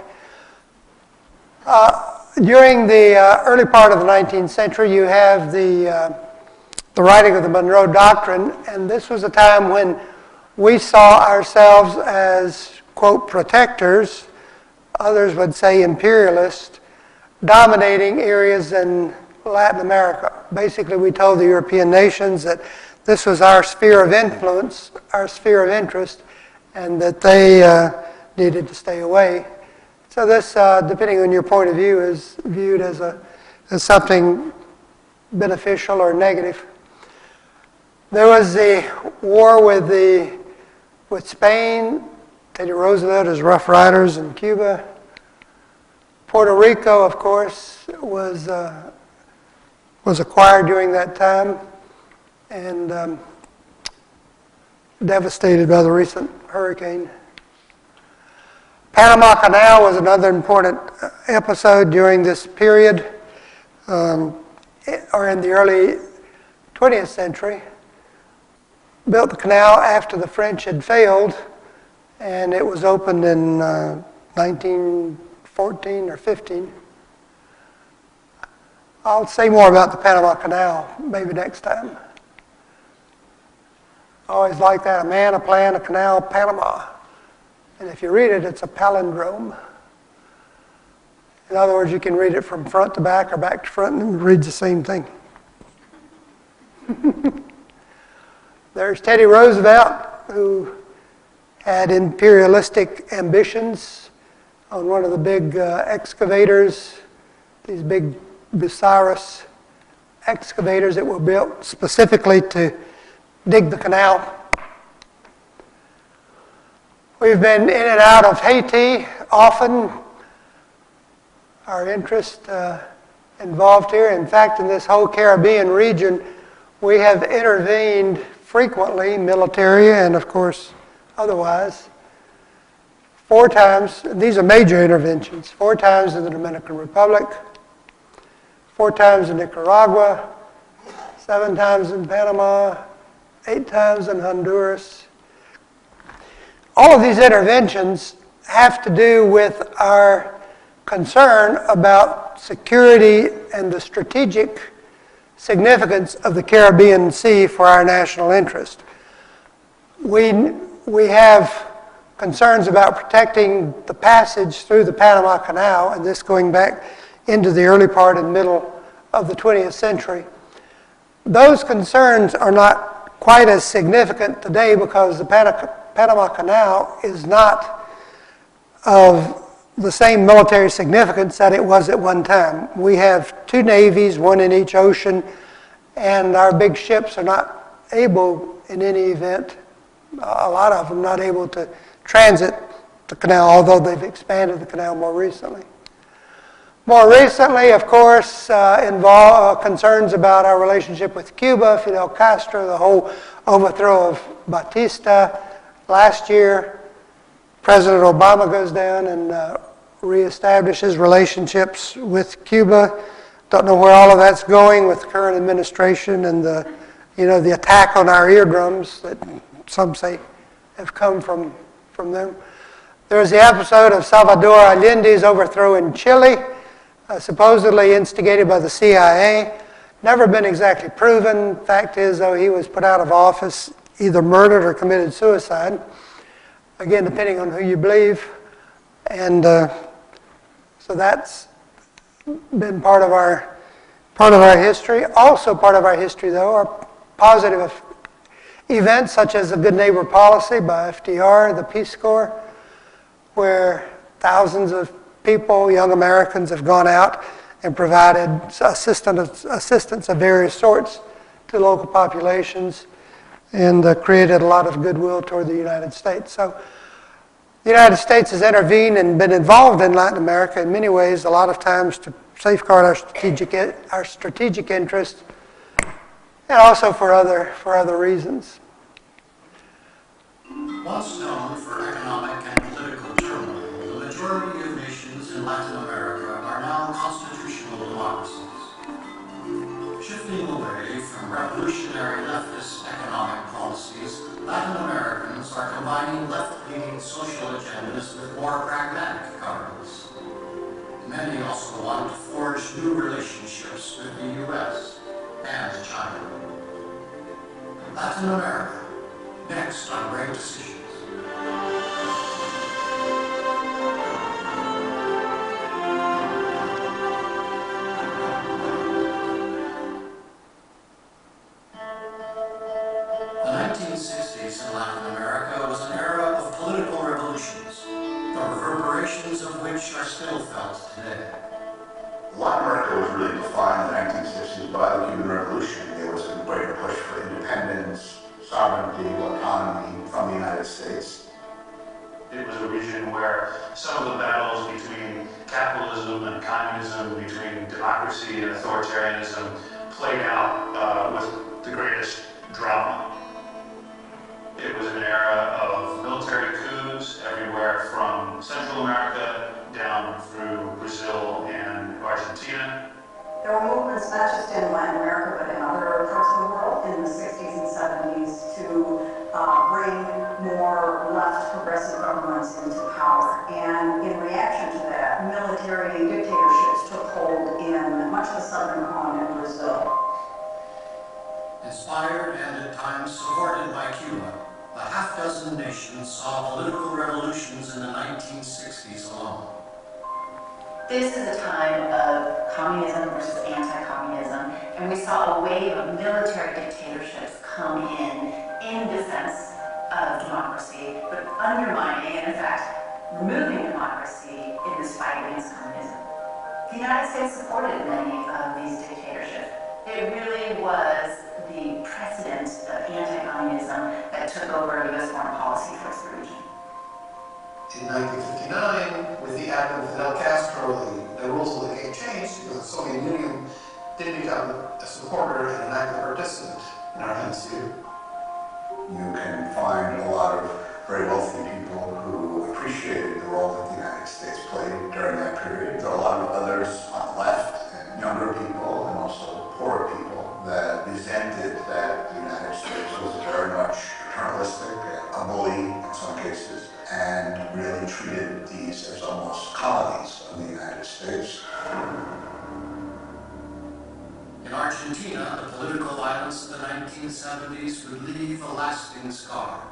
During the early part of the 19th century, you have the writing of the Monroe Doctrine, and this was a time when we saw ourselves as, quote, protectors, others would say imperialists, dominating areas in Latin America. Basically, we told the European nations that this was our sphere of influence, our sphere of interest, and that they needed to stay away. So this, depending on your point of view, is viewed as something beneficial or negative. There was the war with Spain, Teddy Roosevelt, his Rough Riders in Cuba. Puerto Rico, of course, was acquired during that time, and devastated by the recent hurricane. Panama Canal was another important episode during this period, or in the early 20th century. Built the canal after the French had failed, and it was opened in 1914 or 15. I'll say more about the Panama Canal maybe next time. I always like that, a man, a plan, a canal, Panama. And if you read it, it's a palindrome. In other words, you can read it from front to back or back to front and it reads the same thing. There's Teddy Roosevelt, who had imperialistic ambitions on one of the big excavators, these big Bucyrus excavators that were built specifically to dig the canal. We've been in and out of Haiti often. Our interest involved here. In fact, in this whole Caribbean region, we have intervened frequently, military and, of course, otherwise. 4 times, these are major interventions, 4 times in the Dominican Republic, 4 times in Nicaragua, 7 times in Panama, 8 times in Honduras. All of these interventions have to do with our concern about security and the strategic significance of the Caribbean Sea for our national interest. We have concerns about protecting the passage through the Panama Canal, and this going back into the early part and middle of the 20th century. Those concerns are not quite as significant today because the Panama Canal is not of the same military significance that it was at one time. We have 2 navies, 1 in each ocean, and our big ships are not able, in any event, a lot of them not able to transit the canal, although they've expanded the canal more recently. More recently, of course, involve concerns about our relationship with Cuba, Fidel Castro, the whole overthrow of Batista. Last year, President Obama goes down and reestablishes relationships with Cuba. Don't know where all of that's going with the current administration and the attack on our eardrums that some say have come from them. There was the episode of Salvador Allende's overthrow in Chile, supposedly instigated by the CIA. Never been exactly proven. Fact is, though, he was put out of office, either murdered or committed suicide. Again, depending on who you believe. And so that's been part of our history. Also part of our history, though, are positive events such as the Good Neighbor Policy by FDR, the Peace Corps, where thousands of people, young Americans, have gone out and provided assistance of various sorts to local populations and created a lot of goodwill toward the United States. So the United States has intervened and been involved in Latin America in many ways, a lot of times to safeguard our strategic interests and also for other reasons. Once known for economic and political turmoil, the majority of nations in Latin America are now constitutional democracies. Shifting away from revolutionary leftist economic policies, Latin Americans are combining left-leaning social agendas with more pragmatic governance. Many also want to forge new relationships with the U.S. and China. Latin America, next on Great Decisions. The 1960s in Latin America was an era of political revolutions, the reverberations of which are still felt today. Latin America was really defined in the 1960s by the Cuban Revolution. There was a greater push for independence, sovereignty, autonomy from the United States. It was a region where some of the battles between capitalism and communism, between democracy and authoritarianism, played out with the greatest drama. It was an era of military coups everywhere from Central America down through Brazil and Argentina. There were movements not just in Latin America, but in other parts of the world in the 60s and 70s to bring more left progressive governments into power. And in reaction to that, military dictatorships took hold in much of the southern cone in Brazil. Inspired and at times supported by Cuba, a half-dozen nations saw political revolutions in the 1960s alone. This is a time of communism versus anti-communism, and we saw a wave of military dictatorships come in defense of democracy, but undermining and in fact removing democracy in this fight against communism. The United States supported many of these dictatorships. It really was the precedent of anti-communism that took over U.S. foreign policy for the region. In 1959, with the advent of Fidel Castro, the rules of the game changed because the Soviet Union did become a supporter and an active participant in our hemisphere. You can find a lot of very wealthy people who appreciated the role that the United States played during that period. There are a lot of others on the left, and younger people, and also poorer people, that resented that the United States was very much paternalistic, a bully in some cases, and really treated these as almost colonies of the United States. In Argentina, the political violence of the 1970s would leave a lasting scar.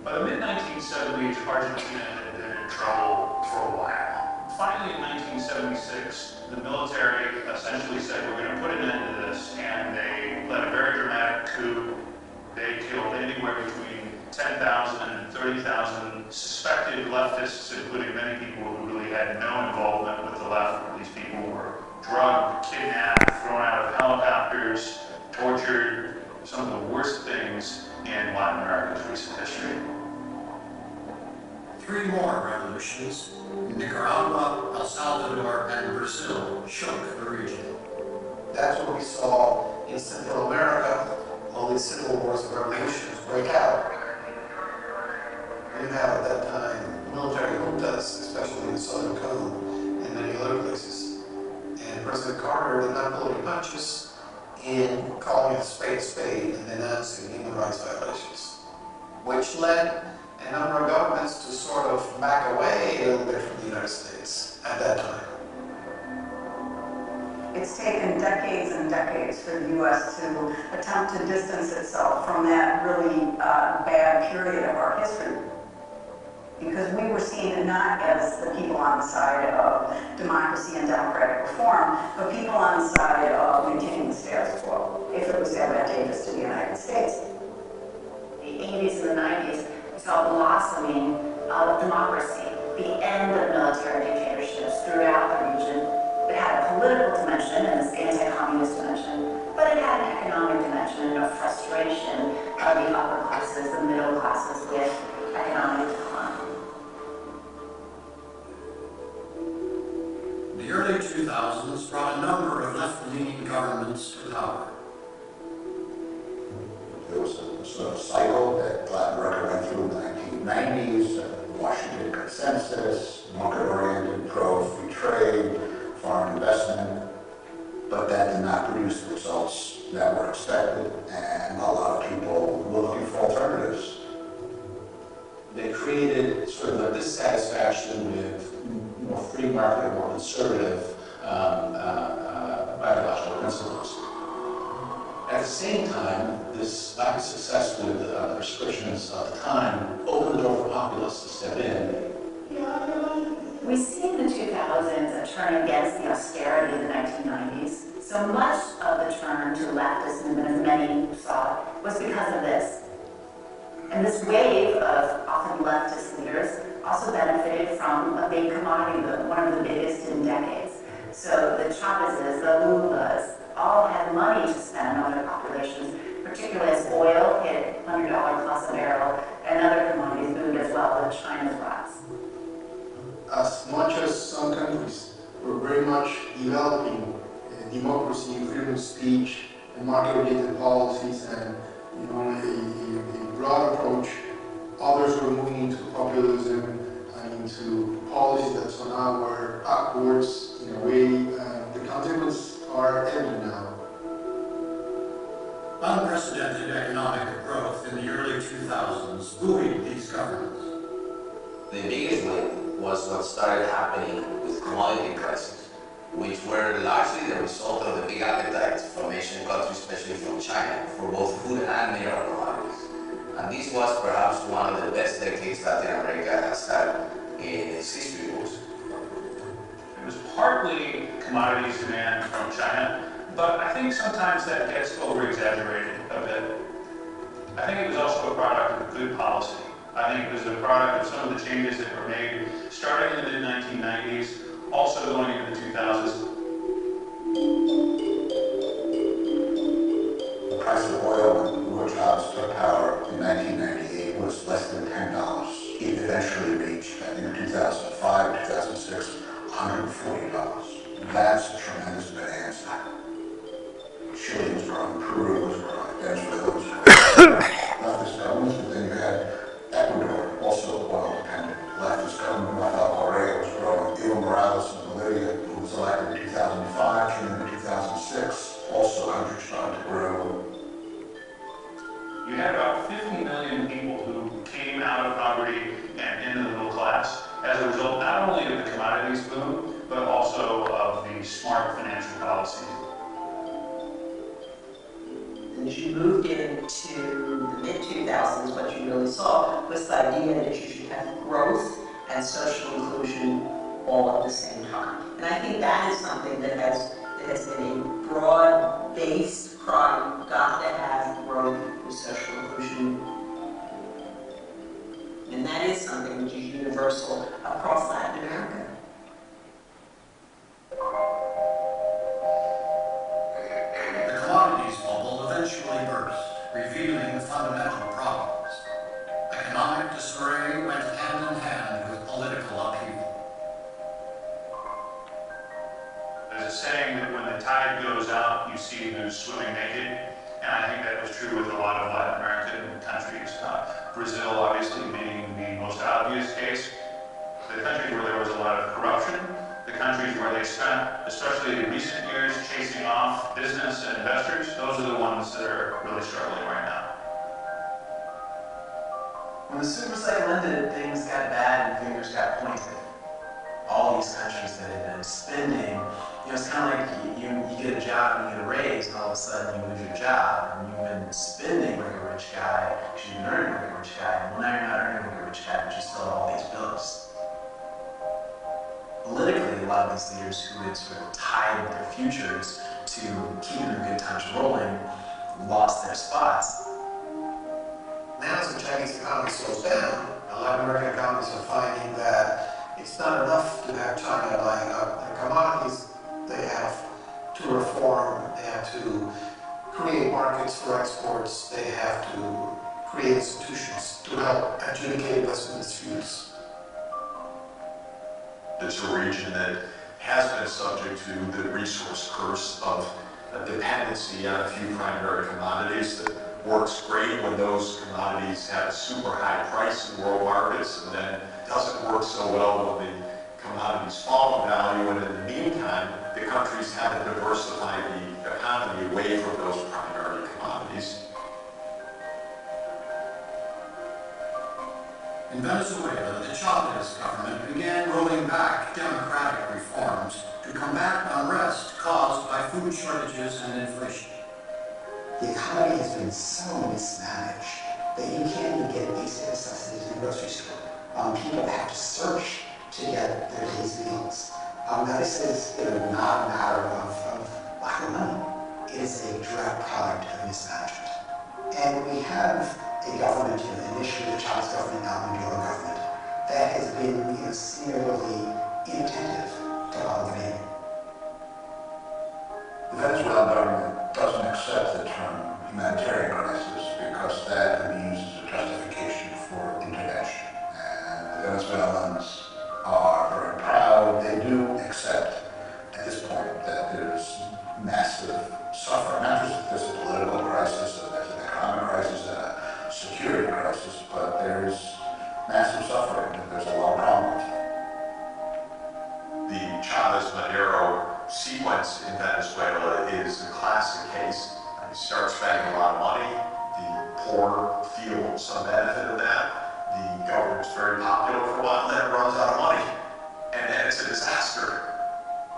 By the mid-1970s, Argentina had been in trouble for a while. Finally, in 1976, the military essentially said, we're going to put an end to this, and they led a very dramatic coup. They killed anywhere between 10,000 and 30,000 suspected leftists, including many people who really had no involvement with the left. These people were drugged, kidnapped, thrown out of helicopters, tortured, some of the worst things in Latin America's recent history. Three more revolutions, Nicaragua, El Salvador, and Brazil, shook the region. That's what we saw in Central America. All these civil wars and revolutions break out. You have at that time military juntas, especially in the Southern Cone and many other places. And President Carter did not pull any punches in calling a spade and denouncing human rights violations, which led a number of governments to sort of back away a little bit from the United States at that time. It's taken decades and decades for the U.S. to attempt to distance itself from that really bad period of our history. Because we were seen not as the people on the side of democracy and democratic reform, but people on the side of maintaining the status quo, if it was advantageous to the United States. 80s and the 90s, we saw a blossoming of democracy, the end of military dictatorships throughout the region. It had a political dimension and this anti-communist dimension, but it had an economic dimension and a frustration of the upper classes, the middle classes with economic decline. The early 2000s brought a number of left-leaning governments to power. There was a sort of cycle that Latin America went through in the 1990s, the Washington Consensus, market-oriented, pro-free trade, foreign investment, but that did not produce the results that were expected, and a lot of people were looking for alternatives. They created sort of a dissatisfaction with more free market, more conservative ideological principles. At the same time, this lack of success with the prescriptions of the time opened the door for populists to step in. We see in the 2000s a turn against the austerity of the 1990s. So much of the turn to leftism, as many saw, was because of this. And this wave of often leftist leaders also benefited from a big commodity boom, one of the biggest in decades. So the Chavezes, the Lulas, all had money to spend on their populations, particularly as oil hit $100 plus a barrel, and other commodities boomed as well with China's rise. As much as some countries were very much developing democracy, freedom of speech, and market-oriented policies, and a broad approach, others were moving into populism and into policies that somehow were backwards in a way. The consequences are evident now. Unprecedented economic growth in the early 2000s buoyed these governments. The biggest win was what started happening with commodity prices, which were largely the result of the big appetite from Asian countries, especially from China, for both food and mineral commodities. And this was perhaps one of the best decades Latin America has had in its history books. It was partly commodities demand from China, but I think sometimes that gets over-exaggerated a bit. I think it was also a product of good policy. I think it was a product of some of the changes that were made starting in the mid-1990s, also going into the 2000s. The price of oil when Hugo Chavez took power in 1998 was less than $10. It eventually reached, I think in 2005, 2006, $140. That's a tremendous bonanza. Chile was growing, Peru was growing, Venezuela was growing. Leftist governments, but then you had Ecuador, also oil dependent. Leftist government, Rafael Correa was growing. Evo Morales in Bolivia, who was elected in 2005, came in 2006, also country started to grow. You had about 50 million people who came out of poverty and into the middle class as a result not only of the commodities boom, but also of the smart financial policies. As you moved into the mid-2000s, what you really saw was the idea that you should have growth and social inclusion all at the same time. And I think that is something that has been a broad-based cry. You've got to have growth with social inclusion. And that is something which is universal across Latin America. The commodities bubble eventually burst, revealing the fundamental problems. Economic disarray went hand in hand with political upheaval. There's a saying that when the tide goes out, you see who's swimming naked. And I think that was true with a lot of Latin American countries. Brazil, obviously, being the most obvious case. The countries where there was a lot of corruption, the countries where they spent, especially in recent years, chasing off business and investors, those are the ones that are really struggling right now. When the super cycle ended, things got bad and fingers got pointed. All these countries that had been spending, it's kind of like you get a job and you get a raise, and all of a sudden you lose your job, and you've been spending like a rich guy, because you've been earning like a rich guy, and now you're not earning like a rich guy, but you still have all these bills. Politically, a lot of these leaders who had sort of tied their futures to keeping their good times rolling lost their spots. Now as the Chinese economy slows down, Latin American economies are finding that it's not enough to have China buying up their commodities. They have to reform, they have to create markets for exports, they have to create institutions to help adjudicate investment disputes. It's a region that has been subject to the resource curse of a dependency on a few primary commodities that works great when those commodities have a super high price in world markets, and then doesn't work so well when the commodities fall in value, and in the meantime, the countries haven't diversified the economy away from those primary commodities. In Venezuela, the Chavez government began rolling back democratic reforms to combat unrest caused by food shortages and inflation. The economy has been so mismanaged that you can't even get basic necessities in the grocery store. People have to search to get their day's meals. Now this is not a matter of lack of money. It is a direct product of mismanagement. And we have a government, initially the Chavez government, now the Maduro government, that has been singularly inattentive to public need. The Venezuelan government doesn't accept the term humanitarian crisis because that would be used as a justification for intervention. And the Venezuelans are very proud. They do accept at this point that there's massive suffering, not just that there's a political crisis, there's an economic crisis, and a security crisis, but there's massive suffering, and there's a lot of problems. The Chavez-Maduro sequence in Venezuela is a classic case. You start spending a lot of money, the poor feel some benefit of that, the government's very popular for a while, then it runs out of money, and then it's a disaster.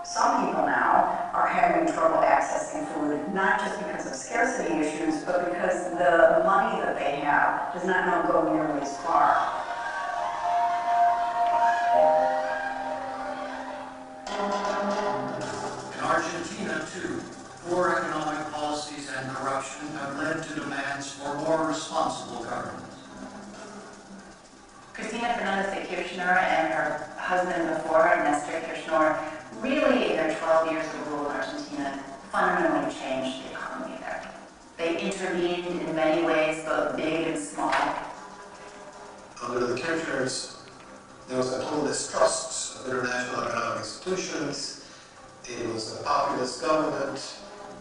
Some people now are having trouble accessing food, not just because of scarcity issues, but because the money that they have does not go nearly as far. In Argentina, too, poor economic policies and corruption have led to demands for more responsible government. Cristina Fernandez de Kirchner and her husband before, Nestor Kirchner, really in their 12 years of rule in Argentina, fundamentally changed the economy there. They intervened in many ways, both big and small. Under the Kirchners, there was a total distrust of international economic institutions. It was a populist government,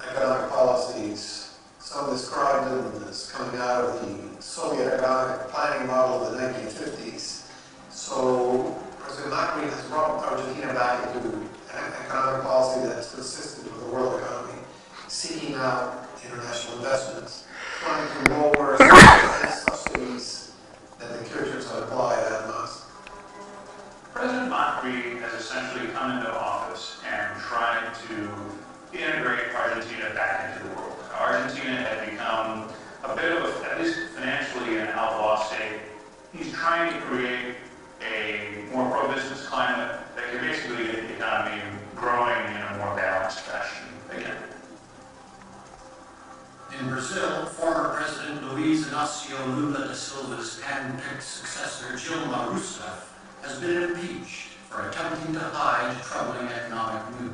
economic policies. Some described them as coming out of the Soviet economic planning model of the 1950s. So President Macri has brought Argentina back into an economic policy that's consistent with the world economy, seeking out international investments, trying to lower subsidies that the Kirchners had applied en masse. President Macri has essentially come into office and tried to integrate Argentina back into the world. Argentina had become a bit of, at least financially, an outlaw state. He's trying to create a more pro-business climate that can basically get the economy growing in a more balanced fashion again. In Brazil, former President Luiz Inácio Lula da Silva's hand-picked successor, Dilma Rousseff, has been impeached for attempting to hide troubling economic news.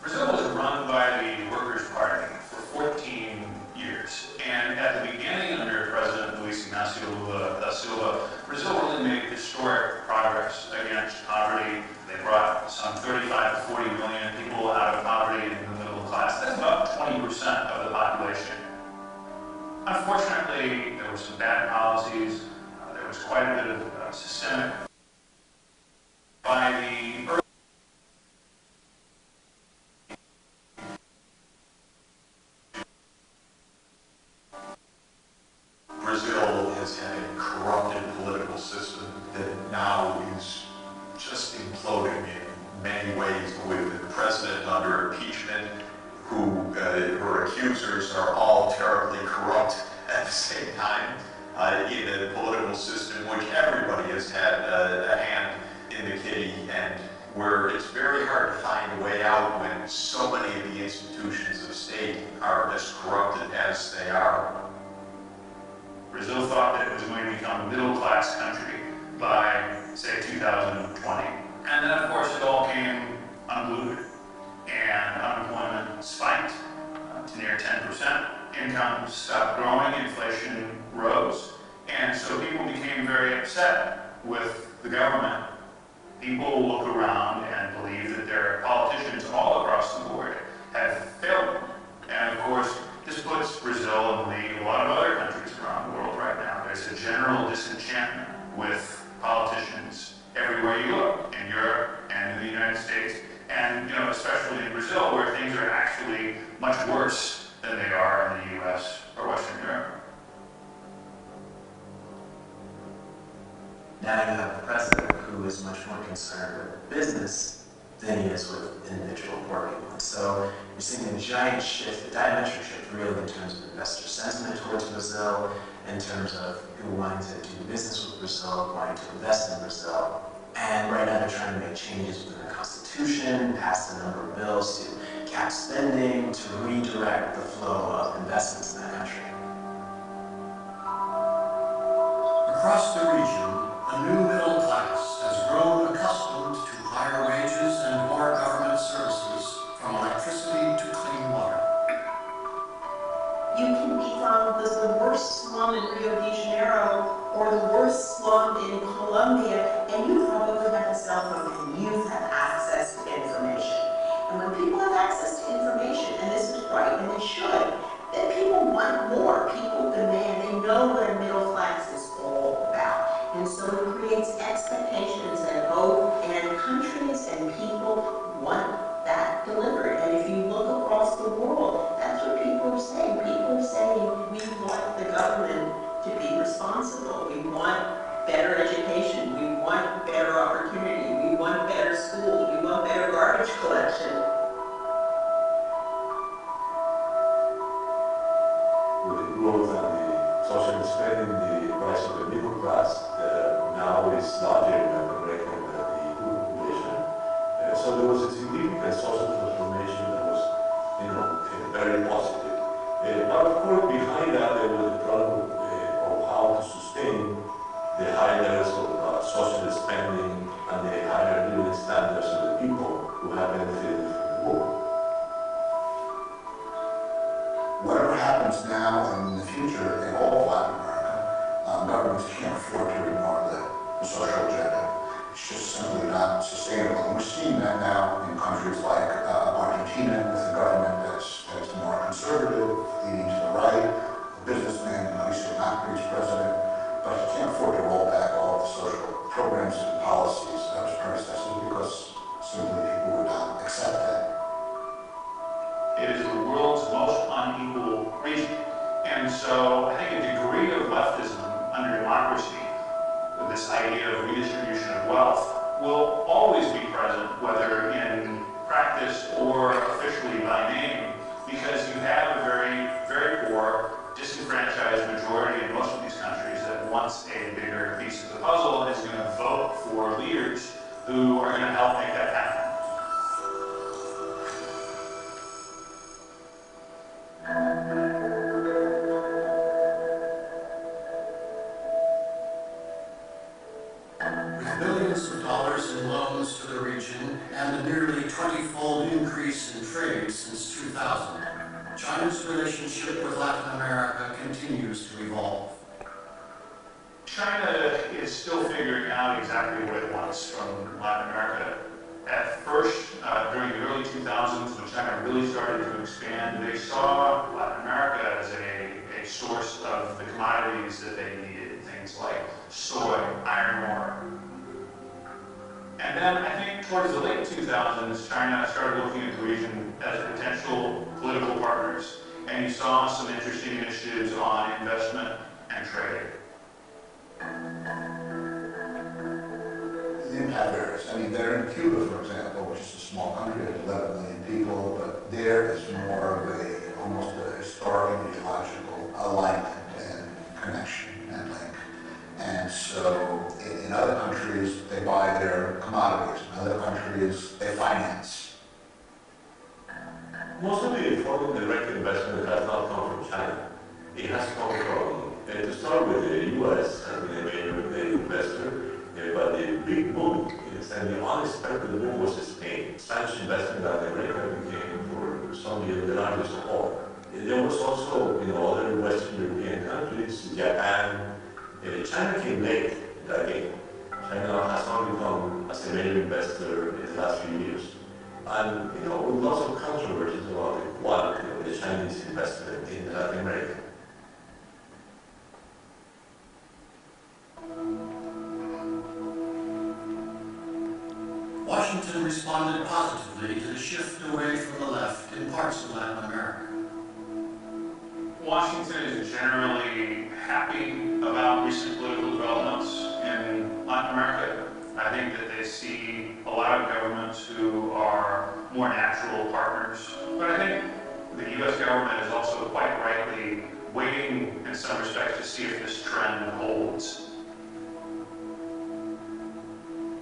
Brazil was run by the Workers' Party for 14 years, and at the beginning under President Luiz Inácio Lula da Silva, Brazil really made historic progress against poverty. They brought some 35 to 40 million people out of poverty in the middle class. That's about 20% of the population. Unfortunately, there were some bad policies. There was quite a bit of systemic by the early Brazil has had a corrupted political system that now is just imploding in many ways, with the president under impeachment, who her accusers are all terribly corrupt at the same time, in a political system which everybody has had a hand in the kitty, and where it's very hard to find a way out when so many of the institutions of state are as corrupted as they are. Brazil thought that it was going to become a middle-class country by, say, 2020. And then, of course, it all came unglued, and unemployment spiked to near 10%. Incomes stopped growing, inflation rose, and so people became very upset with the government. People look around and believe that their politicians all across the board have failed them. And of course, this puts Brazil in the lead of a lot of other countries around the world right now. There's a general disenchantment with politicians everywhere you look, in Europe and in the United States, and especially in Brazil, where things are actually much worse than they are in the US or Western Europe. Now you have a president who is much more concerned with business than he is with individual poor people. So you're seeing a giant shift, a diametric shift really in terms of investor sentiment towards Brazil, in terms of people wanting to do business with Brazil, wanting to invest in Brazil. And right now they're trying to make changes within the Constitution, pass a number of bills to cap spending, to redirect the flow of investments in that country. Across the region, a new middle class has grown accustomed to higher wages and more government services, from electricity to clean water. You can be from the worst slum in Rio de Janeiro or the worst slum in Colombia, and you probably have a cell phone and you have access to information. And when people have access to information, and this is right, and they should, then people want more. People demand. They know what a middle class is all about. And so it creates expectations and hope, and countries and people want that delivered. And if you look across the world, that's what people are saying. People are saying we want the government to be responsible. We want better education. We want better opportunity. We want better schools. We want better garbage collection. With the growth and the social spending, the rise of the middle class now is larger than the reckon the poor population. So there was a significant social transformation that was, very positive. But of course, behind that, there was the problem of how to sustain the high levels of social spending and the higher living standards of the people who have benefited from the war. Whatever happens now and in the future in all of Latin America, governments can't afford to ignore the social agenda. It's just simply not sustainable. And we're seeing that now in countries like Argentina, with a government that's more conservative, leaning to the right, a businessman, Mauricio Macri's president, but he can't afford to roll back all the social programs and policies of his predecessors because simply people would not accept that. It is the world's most unequal region. And so I think a degree of leftism under democracy, this idea of redistribution of wealth, will always be present, whether in practice or officially by name, because you have a very, very poor, disenfranchised majority in most of these countries that wants a bigger piece of the puzzle and is going to vote for leaders who are going to help make that happen. With billions of dollars in loans to the region and a nearly 20-fold increase in trade since 2000, China's relationship with Latin America continues to evolve. China is still figuring out exactly what it wants from Latin America. At first, during the early 2000s, when China really started to expand, they saw Latin America as a source of the commodities that they needed, things like soy, iron ore. And then I think towards the late 2000s, China started looking at the region as potential political partners, and you saw some interesting initiatives on investment and trade. The impact varies. I mean, they're in Cuba, for example, which is a small country of 11 million people, but there is more of almost a historic ideological alignment and connection and link. And so in other countries, they buy their commodities. In other countries, they finance. Most of the foreign direct investment has not come from China. It has come from, to start start with the U.S. has been a major investor, but the big move and the unexpected move was Spain. Spanish investment in Latin America became, for some years, the largest of all. There was also, other Western European countries, Japan. China came late in that game. China has only come as a major investor in the last few years. And, with lots of controversies about the quality of the Chinese investment in Latin America. Washington responded positively to the shift away from the left in parts of Latin America. Washington is generally happy about recent political developments in Latin America. I think that they see a lot of governments who are more natural partners. But I think the U.S. government is also quite rightly waiting in some respects to see if this trend holds.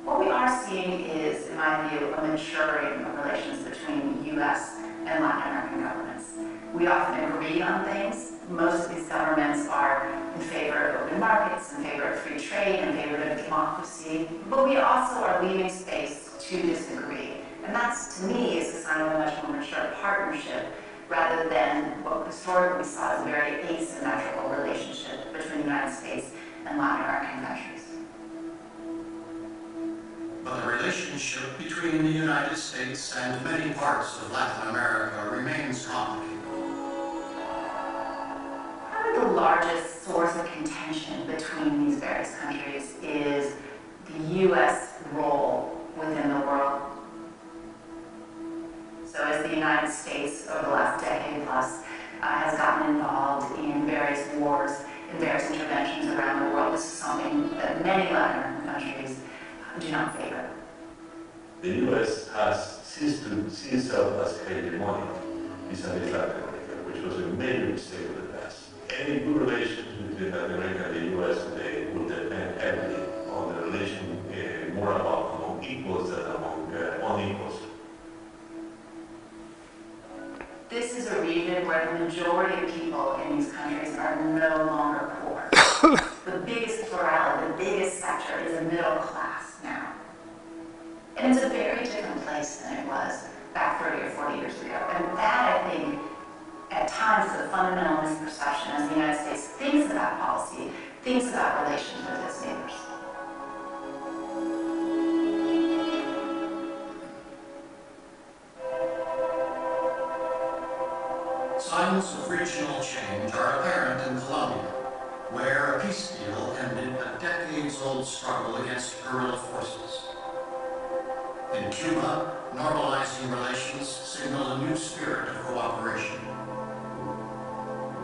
What we are seeing is, in my view, a maturing of relations between the U.S. and Latin American governments. We often agree on things. Most of these governments are in favor of open markets, in favor of free trade, in favor of democracy, but we also are leaving space to disagree. And that's, to me, is a sign of a much more mature partnership rather than what historically we saw as a very asymmetrical relationship between the United States and Latin American countries. But the relationship between the United States and many parts of Latin America remains complicated. Probably the largest source of contention between these various countries is the U.S. role within the world. So as the United States, over the last decade plus, has gotten involved in various wars, in various interventions around the world, this is something that many Latin American countries do not favor. The U.S. has ceased to see itself as hegemonic vis-a-vis Latin America, which was a major mistake of the past. Any good relations between Latin America and the U.S. today will depend heavily on the relation more about among equals than among unequals. This is a region where the majority of people in these countries are no longer poor. The biggest plurality, the biggest sector is a middle class now. And it's a very different place than it was back 30 or 40 years ago. And that, I think, at times is a fundamental misperception as the United States thinks about policy, thinks about relations with its neighbors. Signs of regional change are apparent in Colombia, where a peace deal ended a decades-old struggle against guerrilla forces. In Cuba, normalizing relations signal a new spirit of cooperation.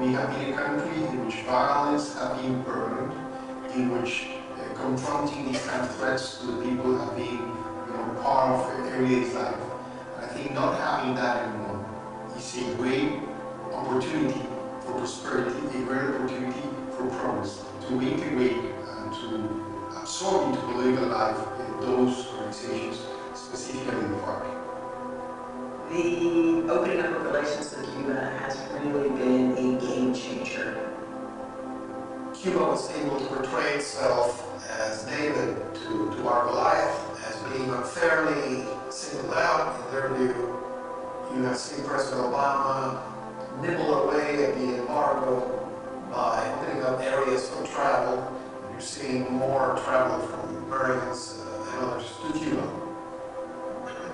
We have been a country in which violence has been burned, in which confronting these kind of threats to the people have been part of everyday life. And I think not having that anymore is a great opportunity for prosperity, a great opportunity for progress, to integrate and to absorb into political life those organizations, specifically the FARC. The opening up of relations with Cuba has really been a game changer. Cuba was able to portray itself as David to our Goliath, as being unfairly singled out in their view. You have seen President Obama nibble away at the embargo by opening up areas for travel. You're seeing more travel from Americans and others to Cuba.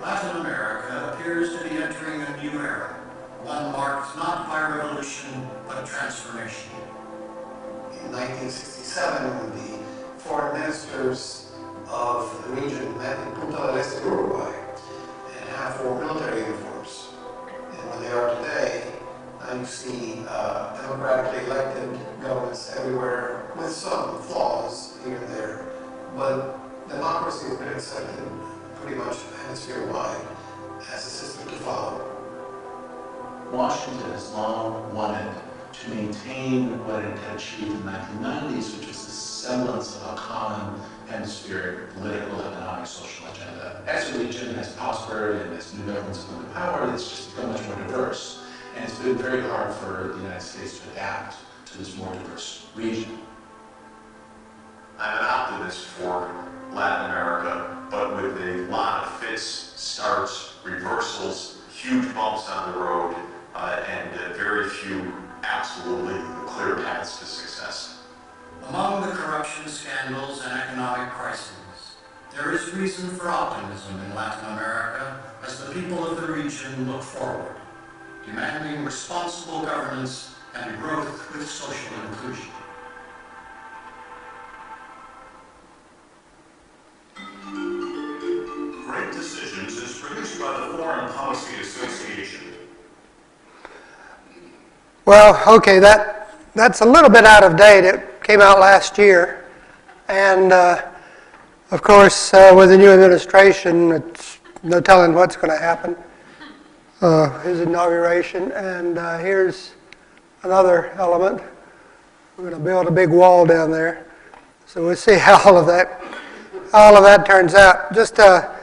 Latin America appears to be entering a new era, one marked not by revolution, but transformation. In 1967, the foreign ministers of the region met in Punta del Este, Uruguay, and have wore military uniforms. And where they are today, now you see democratically elected governments everywhere, with some flaws here and there. But democracy has been accepted pretty much hemisphere-wide as a system to follow. Washington has long wanted to maintain what it had achieved in the 1990s, which was a semblance of a common hemispheric political, economic, social agenda. As the region has prospered and as new governments come into power, it's just become much more diverse. And it's been very hard for the United States to adapt to this more diverse region. I'm an optimist for Latin America, but with a lot of fits, starts, reversals, huge bumps on the road, and very few absolutely clear paths to success. Among the corruption scandals and economic crises, there is reason for optimism in Latin America as the people of the region look forward, demanding responsible governance and growth with social inclusion. Great Decisions is produced by the Foreign Policy Association. Well, okay, that's a little bit out of date. It came out last year. And, of course, with the new administration, it's no telling what's going to happen. His inauguration. And here's another element. We're going to build a big wall down there. So we'll see how all of that turns out. Just a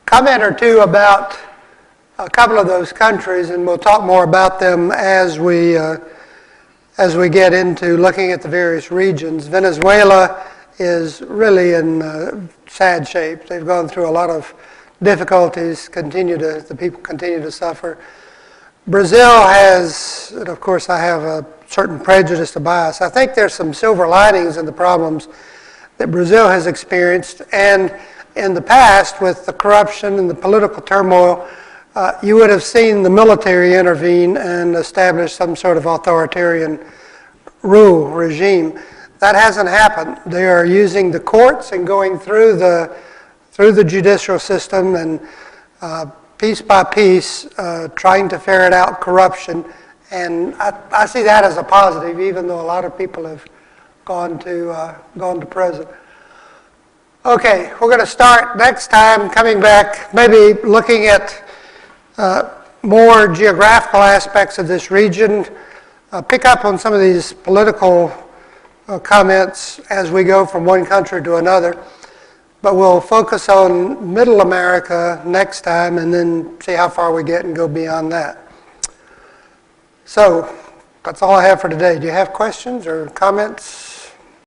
comment or two about a couple of those countries, and we'll talk more about them as we get into looking at the various regions. Venezuela is really in sad shape. They've gone through a lot of difficulties. The people continue to suffer. Brazil has, and of course I have a certain prejudice to bias. I think there's some silver linings in the problems that Brazil has experienced, and in the past with the corruption and the political turmoil, you would have seen the military intervene and establish some sort of authoritarian regime. That hasn't happened. They are using the courts and going through the judicial system and piece by piece trying to ferret out corruption. And I see that as a positive, even though a lot of people have gone to prison. Okay, we're going to start next time coming back, maybe looking at more geographical aspects of this region, pick up on some of these political comments as we go from one country to another. But we'll focus on Middle America next time and then see how far we get and go beyond that. So that's all I have for today. Do you have questions or comments?